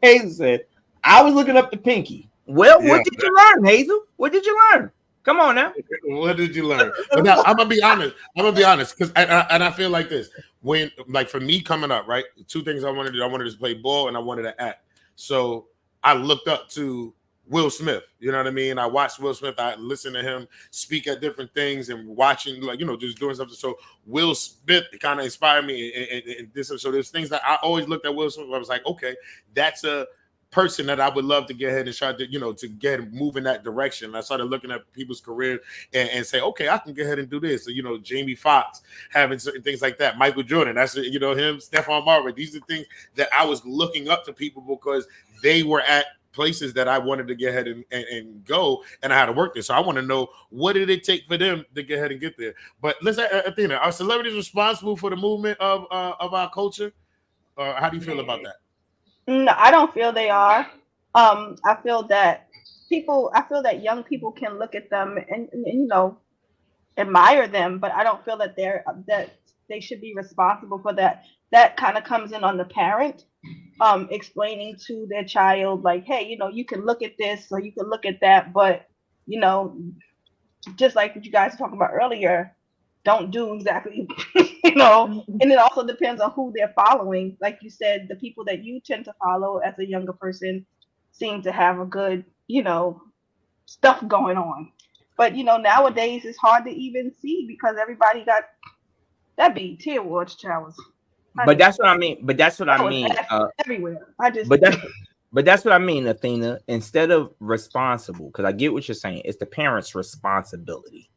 Hazel said, I was looking up to Pinky. Well, what did you learn, Hazel? What did you learn? Come on now. What did you learn? But now I'm gonna be honest, because I feel like this. When, like, for me coming up, right? Two things I wanted to do. I wanted to play ball and I wanted to act. So I looked up to Will Smith. You know what I mean? I watched Will Smith. I listened to him speak at different things and watching, like, just doing something. So Will Smith kind of inspired me. And this, so there's things that I always looked at Will Smith. I was like, okay, that's a person that I would love to get ahead and try to, to get move in that direction. I started looking at people's career and say, okay, I can go ahead and do this. So, Jamie Foxx, having certain things like that. Michael Jordan, that's, him, Stephon Marbury. These are things that I was looking up to people because they were at places that I wanted to get ahead and go, and I had to work there. So I want to know, what did it take for them to get ahead and get there? But let's Athena, are celebrities responsible for the movement of our culture? How do you feel about that? No, I don't feel they are. I feel that young people can look at them and admire them, but I don't feel that they should be responsible for that. That kind of comes in on the parent, explaining to their child, like, hey, you can look at this or you can look at that, but just like what you guys were talking about earlier, don't do exactly, and it also depends on who they're following. Like you said, the people that you tend to follow as a younger person seem to have a good, stuff going on. But, nowadays it's hard to even see because everybody got that BET Awards challenge. But that's what I mean. Everywhere. But that's what I mean, Athena. Instead of responsible, because I get what you're saying, it's the parents' responsibility.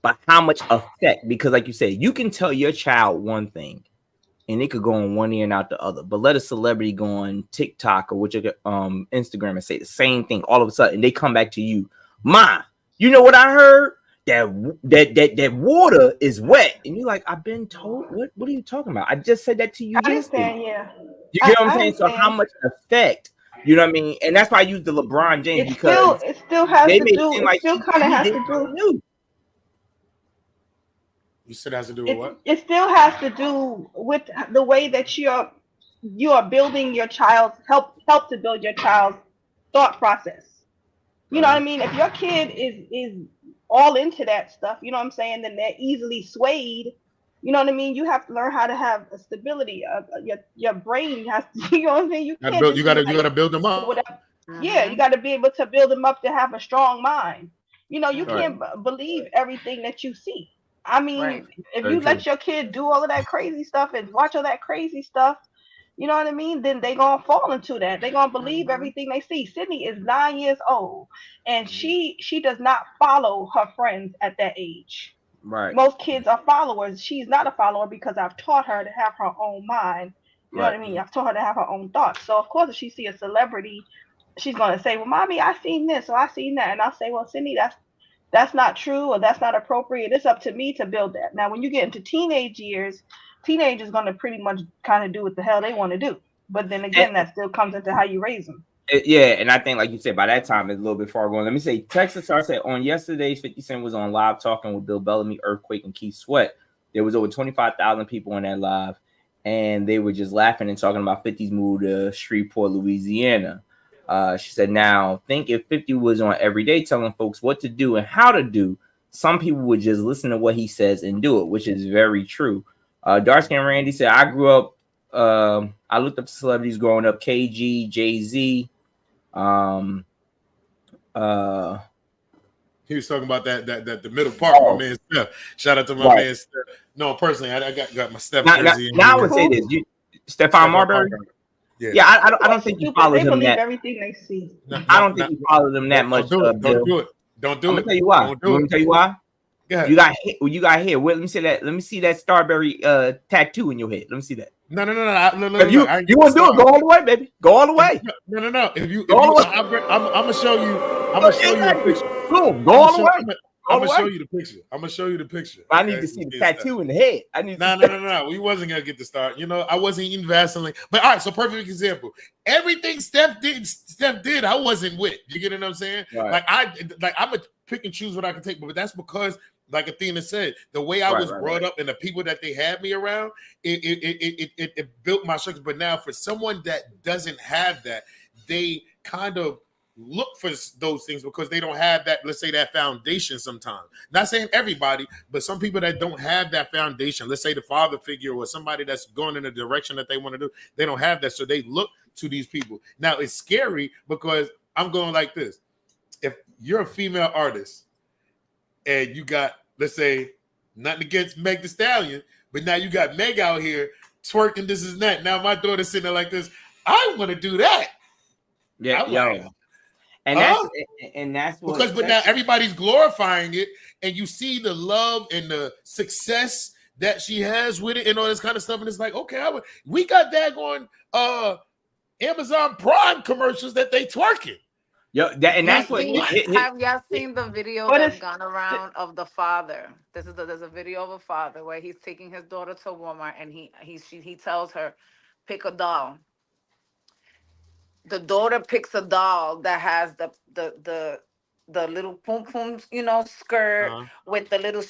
But how much effect? Because, like you said, you can tell your child one thing, and it could go on one ear and out the other. But let a celebrity go on TikTok or Instagram and say the same thing. All of a sudden, they come back to you, Ma. You know what I heard? That water is wet, and you're like, I've been told. What are you talking about? I just said that to you. I understand, yeah. You get what I'm saying? So how much effect? You know what I mean? And that's why I use the LeBron James because it still has to do. It still kind of has to do. You said it has to do with what? It still has to do with the way that you are building your child's help to build your child's thought process. You know what I mean? If your kid is all into that stuff, you know what I'm saying, then they're easily swayed. You know what I mean? You have to learn how to have a stability. Your brain has to. You know what I'm saying? You can't just You be gotta like build them up. whatever. Yeah, you got to be able to build them up to have a strong mind. You know, you Right. can't believe everything that you see. I Right. mean, if Very you true. let your kid do all of that crazy stuff and watch all that crazy stuff, you know what I mean? Then they gonna fall into that. They gonna believe Mm-hmm. everything they see. Sydney is 9 years old, and Mhm. she does not follow her friends at that age. Right. Most kids are followers. She's not a follower because I've taught her to have her own mind. You know what Right. I mean? I've taught her to have her own thoughts. So of course, if she see a celebrity, she's gonna say, "Well, mommy, I seen this or I seen that," and I'll say, "Well, Sydney, that's not true or that's not appropriate. It's up to me to build that." Now, when you get into teenage years, teenagers gonna pretty much kind of do what the hell they want to do. But then And, again, that still comes into how you raise them. yeah, and I think, like you said, by that time it's a little bit far going. Let me say, Texas Star said on yesterday's 50 Cent was on live talking with Bill Bellamy, Earthquake, and Keith Sweat. There was over 25,000 people on that live, and they were just laughing and talking about 50's move to Shreveport, Louisiana. She said, now, think if 50 was on every day telling folks what to do and how to do, some people would just listen to what he says and do it, which is very true. Darskin Randy said, I grew up, I looked up to celebrities growing up, KG, Jay-Z, He was talking about that the middle part. My man Steph. Shout out to my man Steph. No, personally, I got my Steph jersey. Now I would say this: Stephon Marbury. Yeah, I don't think you follow They him believe that. everything they see. I don't think you follow them that much. Don't do it. I'm gonna tell you why. Let me tell you why. You got hit. You got here. Wait, let me see that. Let me see that Starberry tattoo in your head. Let me see that. No. If you want to do it, go all the way, baby. Go all the way. No. If you I'm gonna show you. I'm gonna show you a picture. Boom. Go all the way. I'm gonna show you the picture. I need to see the tattoo in the head. I need. No. We wasn't gonna get to start. You know, I wasn't eating Vaseline. But all right, so perfect example. Everything Steph did, I wasn't with. You get what I'm saying? Right. I'm a pick and choose what I can take, but that's because, like Athena said, the way I was brought up and the people that they had me around, it built my structure. But now for someone that doesn't have that, they kind of look for those things because they don't have that, let's say, that foundation sometimes. Not saying everybody, but some people that don't have that foundation, let's say the father figure or somebody that's going in the direction that they want to do, they don't have that. So they look to these people. Now it's scary because I'm going like this. If you're a female artist and you got, let's say, nothing against Meg Thee Stallion, but now you got Meg out here twerking this and that. Now my daughter's sitting there like this. I want to do that. Yeah, like, and that's what, because now everybody's glorifying it, and you see the love and the success that she has with it and all this kind of stuff, and it's like, okay, we got that going Amazon Prime commercials that they twerking. That's what. Have y'all seen the video that's gone around of the father? There's a video of a father where he's taking his daughter to Walmart and he tells her, pick a doll. The daughter picks a doll that has the little pom pom, skirt with the little,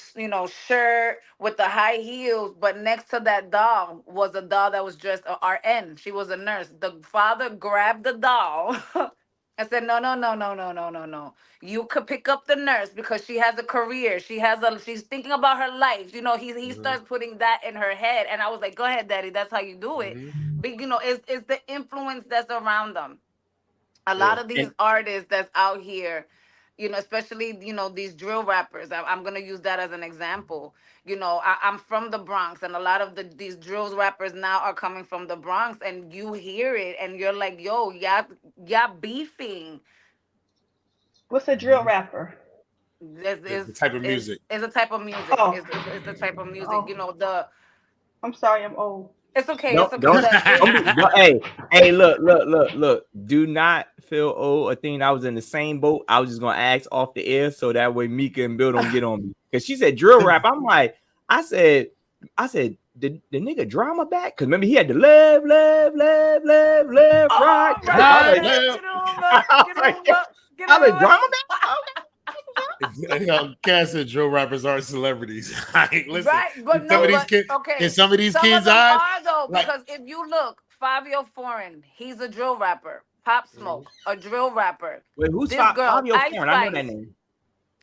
shirt with the high heels. But next to that doll was a doll that was dressed RN. She was a nurse. The father grabbed the doll and said, no. You could pick up the nurse because she has a career. She's thinking about her life. He starts putting that in her head. And I was like, go ahead, daddy. That's how you do it. But, it's the influence that's around them. A lot of these artists that's out here, especially, these drill rappers. I'm going to use that as an example. I'm from the Bronx, and a lot of these drills rappers now are coming from the Bronx, and you hear it and you're like, yo, y'all beefing. What's a drill rapper? It's a type of music. It's a type of music. Oh. It's a type of music. Oh. I'm sorry, I'm old. It's okay. Hey, look. Do not feel old. I think I was in the same boat. I was just gonna ask off the air so that way Mika and Bill don't get on me. Because she said drill rap. I'm like, I said, the nigga drama back? Because remember he had the love, right. I was drama back. Okay. Cass said drill rappers aren't celebrities. Listen, right, but in some of these kids' eyes, because if you look, Fabio Foreign, he's a drill rapper. Pop Smoke, a drill rapper. Wait, who's This girl, Fabio Ice Foreign? I know that Spice. name.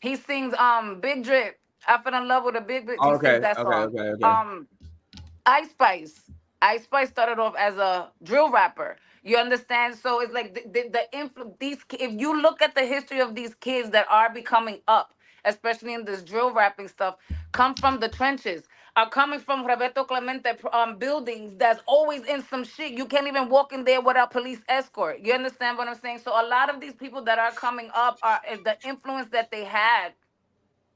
He sings Big Drip. I fell in love with a big drip. Oh, He sings okay, that okay, song. okay, okay. Ice Spice. Ice Spice started off as a drill rapper. You understand? So it's like these. If you look at the history of these kids that are becoming up, especially in this drill rapping stuff, come from the trenches. Are coming from Roberto Clemente buildings that's always in some shit. You can't even walk in there without police escort. You understand what I'm saying? So a lot of these people that are coming up are the influence that they had.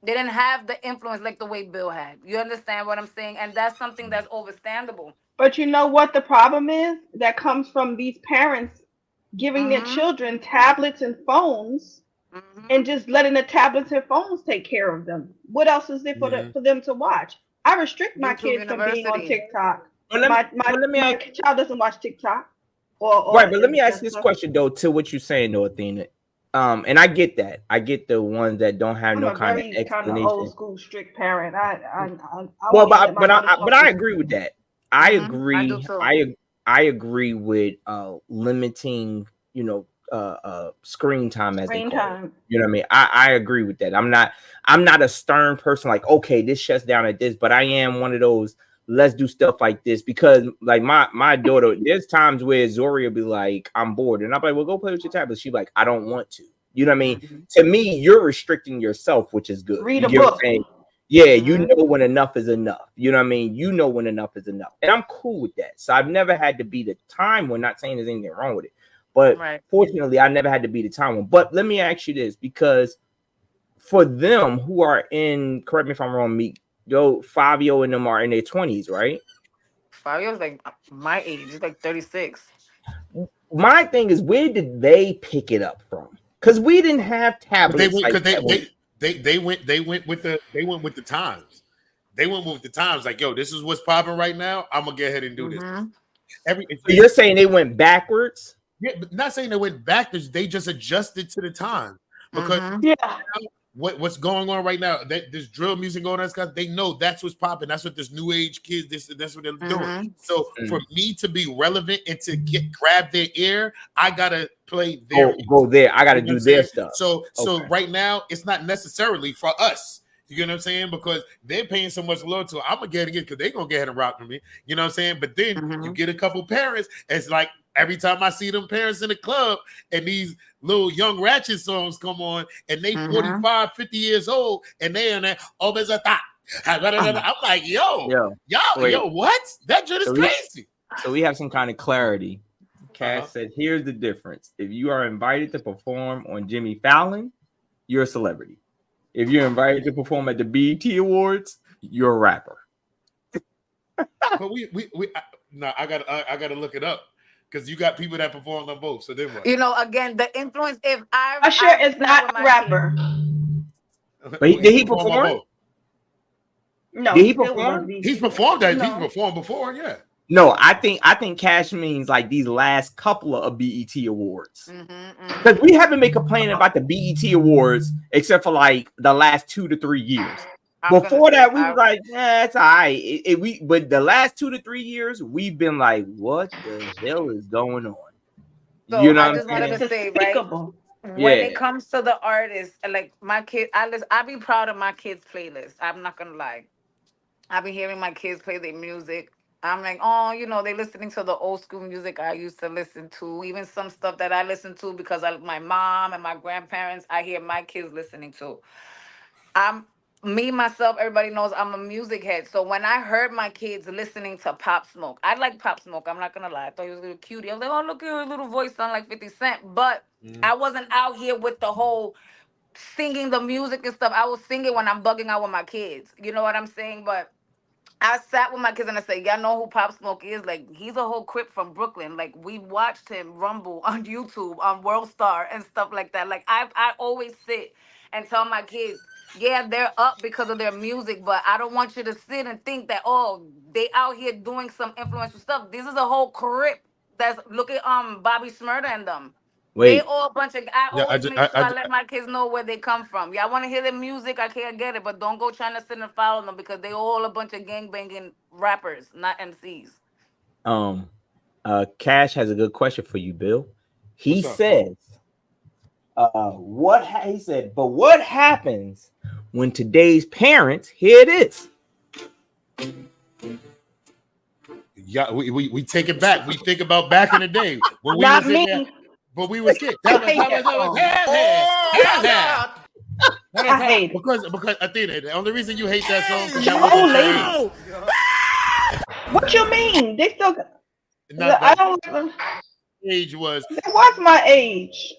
They didn't have the influence like the way Bill had. You understand what I'm saying? And that's something that's overstandable. But you know what the problem is? That comes from these parents giving their Mm-hmm. children tablets and phones Mm-hmm. and just letting the tablets and phones take care of them. What else is there Mhm. for them to watch? I restrict my YouTube kids from being on University. TikTok. But let me, My my but let me my ask, child doesn't watch TikTok right, or but let me ask this stuff. question though to what you're saying though, Athena. And I get that. I get the ones that don't have I'm no a kind of very kind of old explanation. school strict parent. I Well, won't even let my daughter but smoke I weed. agree with that. I Mm-hmm. I do agree. too. I agree with limiting, screen time as they Screen call it. time. You know what I mean? I agree with that. I'm not a stern person like, okay, this shuts down at this, but I am one of those let's do stuff like this because like my daughter, there's times where Zori will be like, I'm bored, and I'm like, well, go play with your tablet. She's like, I don't want to. You know what I mean? To me, you're restricting yourself, which is good. Read You a get what I'm book. saying? Yeah, you Mm-hmm. know when enough is enough. You know what I mean? You know when enough is enough. And I'm cool with that. So I've never had to be the time one, not saying there's anything wrong with it. But Right. fortunately, I never had to be the time one. But let me ask you this, because for them who are in, correct me if I'm wrong, Meek, Fabio and them are in their 20s, right? Fabio's like my age. He's like 36. My thing is, where did they pick it up from? Because we didn't have But they tablets went like because that. they went with the times. They went with the times. Like, yo, this is what's popping right now. I'm gonna go ahead and do this. Mm-hmm. So you're saying they went backwards? Yeah, but not saying they went backwards. They just adjusted to the time because Mm-hmm. Yeah. what's going on right now? That this drill music going on, guys. They know that's what's popping. That's what this new age kids. That's what they're doing. Mm-hmm. So for me to be relevant and to grab their ear, I gotta play their music. Go there. I got to You know what do I'm saying? their stuff. So Okay. right now it's not necessarily for us. You know what I'm saying? Because they're paying so much loyalty. I'm gonna get it because they're gonna get ahead and rock with me. You know what I'm saying? But then Mm-hmm. you get a couple parents. It's like every time I see them parents in the club and these little young ratchet songs come on and they Mm-hmm. 45, 50 years old and they in there, oh, there's a thought. I'm like, Yo, wait. yo, what? That shit is So crazy. So we have some kind of clarity. Cash Uh-huh. said, here's the difference. If you are invited to perform on Jimmy Fallon, you're a celebrity. If you're invited to perform at the BET Awards, you're a rapper. But I gotta look it up because you got people that performed on both. So then what? You know, again, the influence. If Usher I've is sat not with a my rapper. But did he performed on perform? both. No, Did he Bill was on perform? BET. He's performed that. He's No. performed before, yeah. No, I think Cash means like these last couple of BET Awards. Mm-hmm, Because mm-hmm. we haven't been complaining about the BET Awards except for like the last 2 to 3 years. I'm gonna Before say, that, we was like, yeah, it's all right. But the last 2 to 3 years, we've been like, what the hell is going on? So You know I what I'm just wanted saying? to say, right? Despicable. When Yeah. it comes to the artists, like my kid, I be proud of my kids' playlist. I'm not gonna lie. I be hearing my kids play their music. I'm like, oh, you know, they listening to the old school music I used to listen to, even some stuff that I listen to because my mom and my grandparents, I hear my kids listening to. I'm me myself, everybody knows I'm a music head. So when I heard my kids listening to Pop Smoke, I like Pop Smoke. I'm not gonna lie. I thought he was a little cutie. I was like, oh, look at her little voice sound like 50 Cent. But I wasn't out here with the whole singing the music and stuff. I was singing when I'm bugging out with my kids. You know what I'm saying? But I sat with my kids and I said, y'all know who Pop Smoke is? Like, he's a whole Crip from Brooklyn. Like, we watched him rumble on YouTube, on World Star and stuff like that. Like, I always sit and tell my kids, yeah, they're up because of their music, but I don't want you to sit and think that, oh, they out here doing some influential stuff. This is a whole Crip that's, look at Bobby Shmurda and them. They Wait, all a bunch of. I Yeah, always make sure I let my kids know where they come from. Y'all want to hear their music? I can't get it, but don't go trying to sit and follow them because they all a bunch of gangbanging rappers, not MCs. Cash has a good question for you, Bill. He What's up? says, he said, but what happens when today's parents hear this? Yeah, we take it back. We think about back in the day when we Not was in there, me. but we was kids. I hate that song. I hate it. Because Athena, the only reason you hate that song because that No, wasn't your lady. age. What you mean? They still. Not I that don't. age was. That was my age.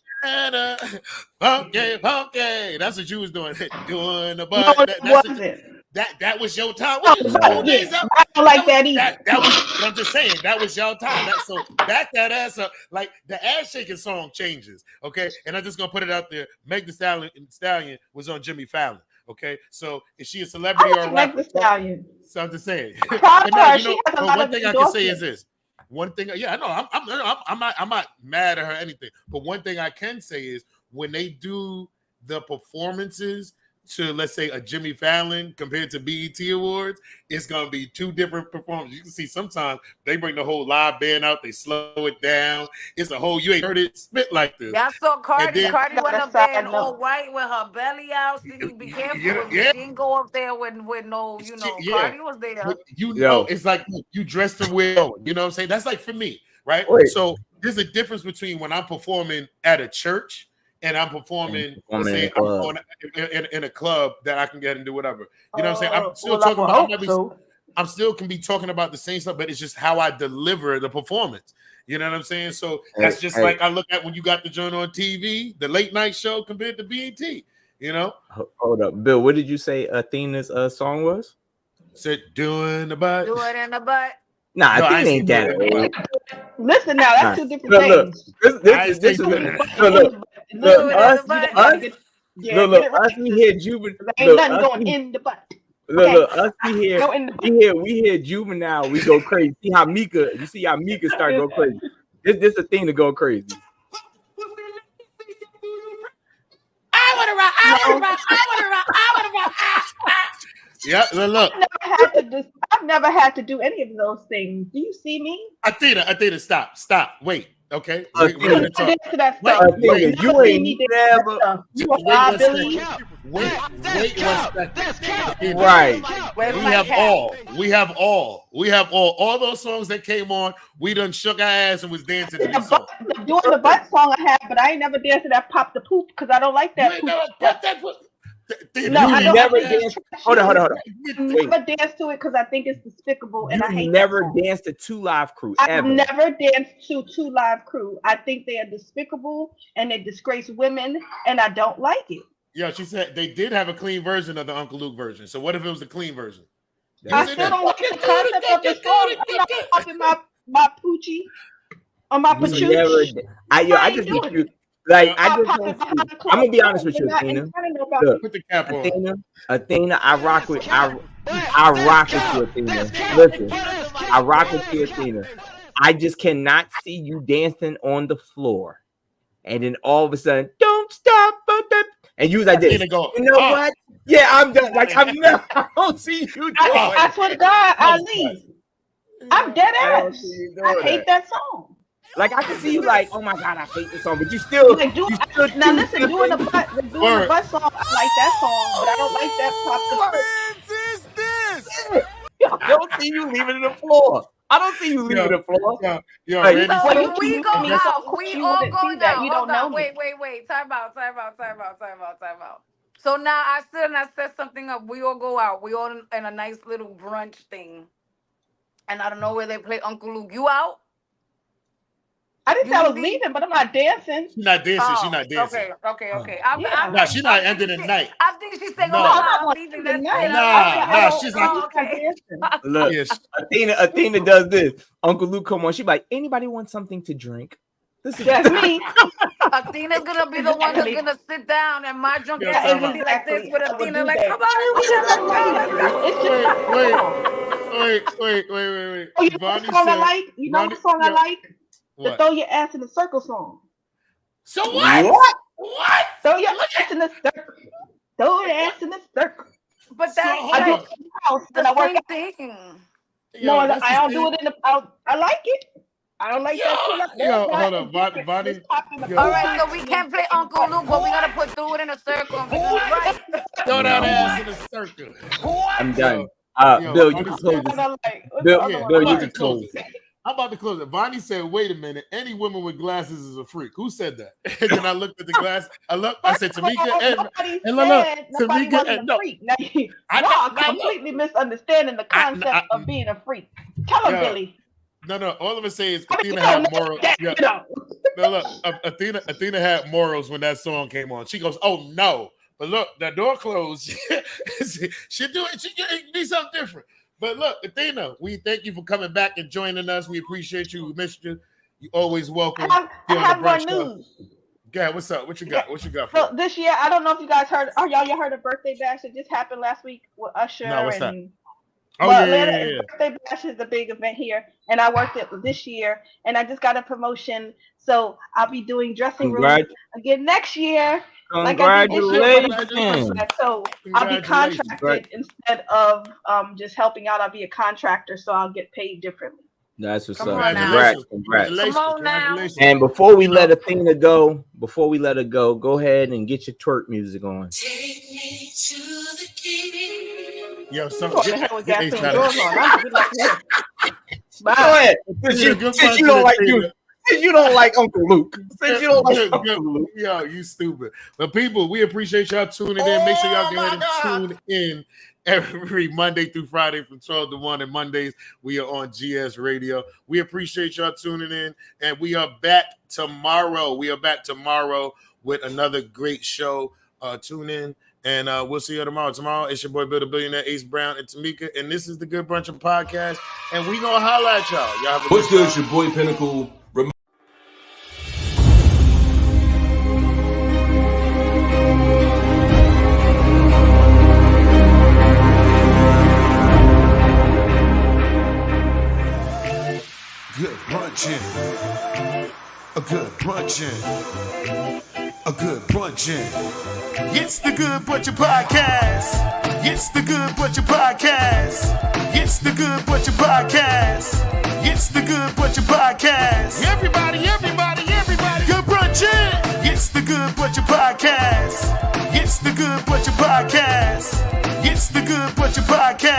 Funky. That's what you was doing. Doing the No, butt. it wasn't. That was your time. No, What is but school yeah, days up? I don't like that either. That was. I'm just saying that was your time. So back that ass up. Like the ass shaking song changes. Okay, and I'm just gonna put it out there. Meg the Stallion was on Jimmy Fallon. Okay, so is she a celebrity or a Like rapper? the Stallion. So I'm just saying. Proud But of now, her. you know, She has a but lot one of thing I can say is endorsements. this. One thing, yeah, I know. I'm not mad at her or anything. But one thing I can say is when they do the performances to, let's say, a Jimmy Fallon compared to BET Awards, it's gonna be two different performances. You can see sometimes they bring the whole live band out, they slow it down. It's a whole you ain't heard it spit like this. Yeah, I saw Cardi. then- Cardi went Got a up there side in all note. white with her belly out. So you be careful with me. Yeah. She didn't go up there with no, Yeah. Cardi was there. But you know, Yo. it's like you dressed to wear. You know what I'm saying? That's like for me, right? Wait. So there's a difference between when I'm performing at a church and I'm performing, let's say, I'm going in a club that I can get and do whatever. You know what I'm saying? I'm still talking about. I'm still can be talking about the same stuff, but it's just how I deliver the performance. You know what I'm saying? So that's just like I look at when you got the joint on TV, the late night show compared to BET. You know? Hold up, Bill. What did you say Athena's song was? Said doing the butt. Do it in the butt. Nah, No, Athena ain't that old. Listen now, that's two different things. This is us we hear Juvenile. Ain't nothing going in the butt. Us we hear Juvenile, we go crazy. See how Mika start go crazy. This a thing to go crazy. I wanna rock. Yeah, look. I've never had to do any of those things. Do you see me? Athena, stop. Wait, okay. We're gonna talk. Wait, you ain't never. Wait 1 second. Right. We have all those songs that came on. We done shook our ass and was dancing to these songs. Doing the butt song I have, but I ain't never danced to that pop the poop because I don't like that. I never danced. Hold on. I never danced to it because I think it's despicable and I hate never danced to Two Live Crew. I've never danced to Two Live Crew. I think they are despicable and they disgrace women, and I don't like it. Yeah, she said they did have a clean version of the Uncle Luke version. So what if it was the clean version? I still don't like the concept of the song. I'm not popping my poochie or my pachooch. I just need you. Like I'm gonna be honest with you, Athena. Athena, I rock with you, Athena. Listen, I rock with you, Athena. I just cannot see you dancing on the floor, and then all of a sudden, don't stop, and you was like this. You know what? Yeah, I'm done. Like I don't see you doing. I swear to God, Ali, I'm dead ass. I hate that song. Like I can see you like, oh my God, I hate this song, but you still. Like, doing the butt song. I like that song, but I don't like that pop the butt. I don't see you leaving the floor. I don't see you leaving the floor. We going out. We all going out. You don't know me. Wait. Time out. So now I set something up. We all go out. We all in a nice little brunch thing, and I don't know where they play Uncle Luke. You out? I didn't say I was leaving, but I'm not dancing. She's not dancing. She's not dancing. Okay. No, she's not ending the night. I think she's saying, I'm not leaving the night. Nah, she's not. Look, Athena does this. Uncle Luke come on. She like, anybody want something to drink? That's me. Athena's gonna be the one that's gonna sit down, and my drunk ass is gonna be like this with Athena, like, come on, Wait. Oh, you know the song I like? You know the song I like? The Throw Your Ass in the Circle song. So what? Throw your ass in the circle. Throw your ass in the circle. But that's I do it in the house. the same thing. No, I don't do it in the. I like it. I don't like that pull up. Yo, That hold is on, different. Bonnie. It's popping the Yo. All right, so pull-up we and can't then play taking Uncle it Luke, but we gotta put through it in a circle and we do it right. Throw that No. ass in a circle. I'm done. Yo, Bill, you Bonnie can said- close this. What's Bill, the other Yeah, one? Bill, I'm you about can to close close it. it. I'm about to close it. Bonnie said, "Wait a minute. Any woman with glasses is a freak." Who said that? And then I looked at the glass. I said, "Tamika." Nobody And said nobody Tamika. wasn't a freak. Now, y'all completely misunderstanding the concept of being a freak. Tell him, Billy. No. All I'm gonna say is I mean, Athena you don't had know morals. that, Yeah. you know. No, look, Athena had morals when that song came on. She goes, "Oh no!" But look, that door closed. She need something different. But look, Athena, we thank you for coming back and joining us. We appreciate you. We missed you. You always welcome. I have more Brunch Show. news. Yeah, what's up? What you got? What you got for So us? this year, I don't know if you guys heard. Oh, y'all heard of Birthday Bash that just happened last week with Usher No, what's that? and. Oh, Well, yeah. Atlanta Birthday Bash is a big event here, and I worked it this year, and I just got a promotion, so I'll be doing dressing room again next year. Like I did this year, but so I'll be contracted instead of just helping out. I'll be a contractor, so I'll get paid differently. That's what's Come up. on now. Congrats. Come on now. And before we let Athena go, go ahead and get your twerk music on. Take me to the king. Yo, What the hell with gasoline doors on? I'm good luck here. Go ahead. Since you don't like since you don't like Uncle Luke. Since you don't like Uncle Luke. Yo, you stupid. But people, we appreciate y'all tuning in. Make sure y'all go ahead and tune in every Monday through Friday from 12 to 1. And Mondays, we are on GS Radio. We appreciate y'all tuning in. And we are back tomorrow. With another great show. Tune in. And we'll see you tomorrow. Tomorrow, it's your boy Bill the Billionaire, Ace Brown, and Tamika. And this is the Good Brunchin Podcast. And we gonna holla at y'all. Y'all have a What's good? It's your boy Pinnacle. Good brunchin'. A good brunchin'. A good brunchin'. It's the Good Brunchin Podcast. It's the Good Brunchin Podcast. It's the Good Brunchin Podcast. It's the Good Brunchin Podcast. Everybody. Good brunchin'. It's the Good Brunchin Podcast. It's the Good Brunchin Podcast. It's the Good Brunchin Podcast.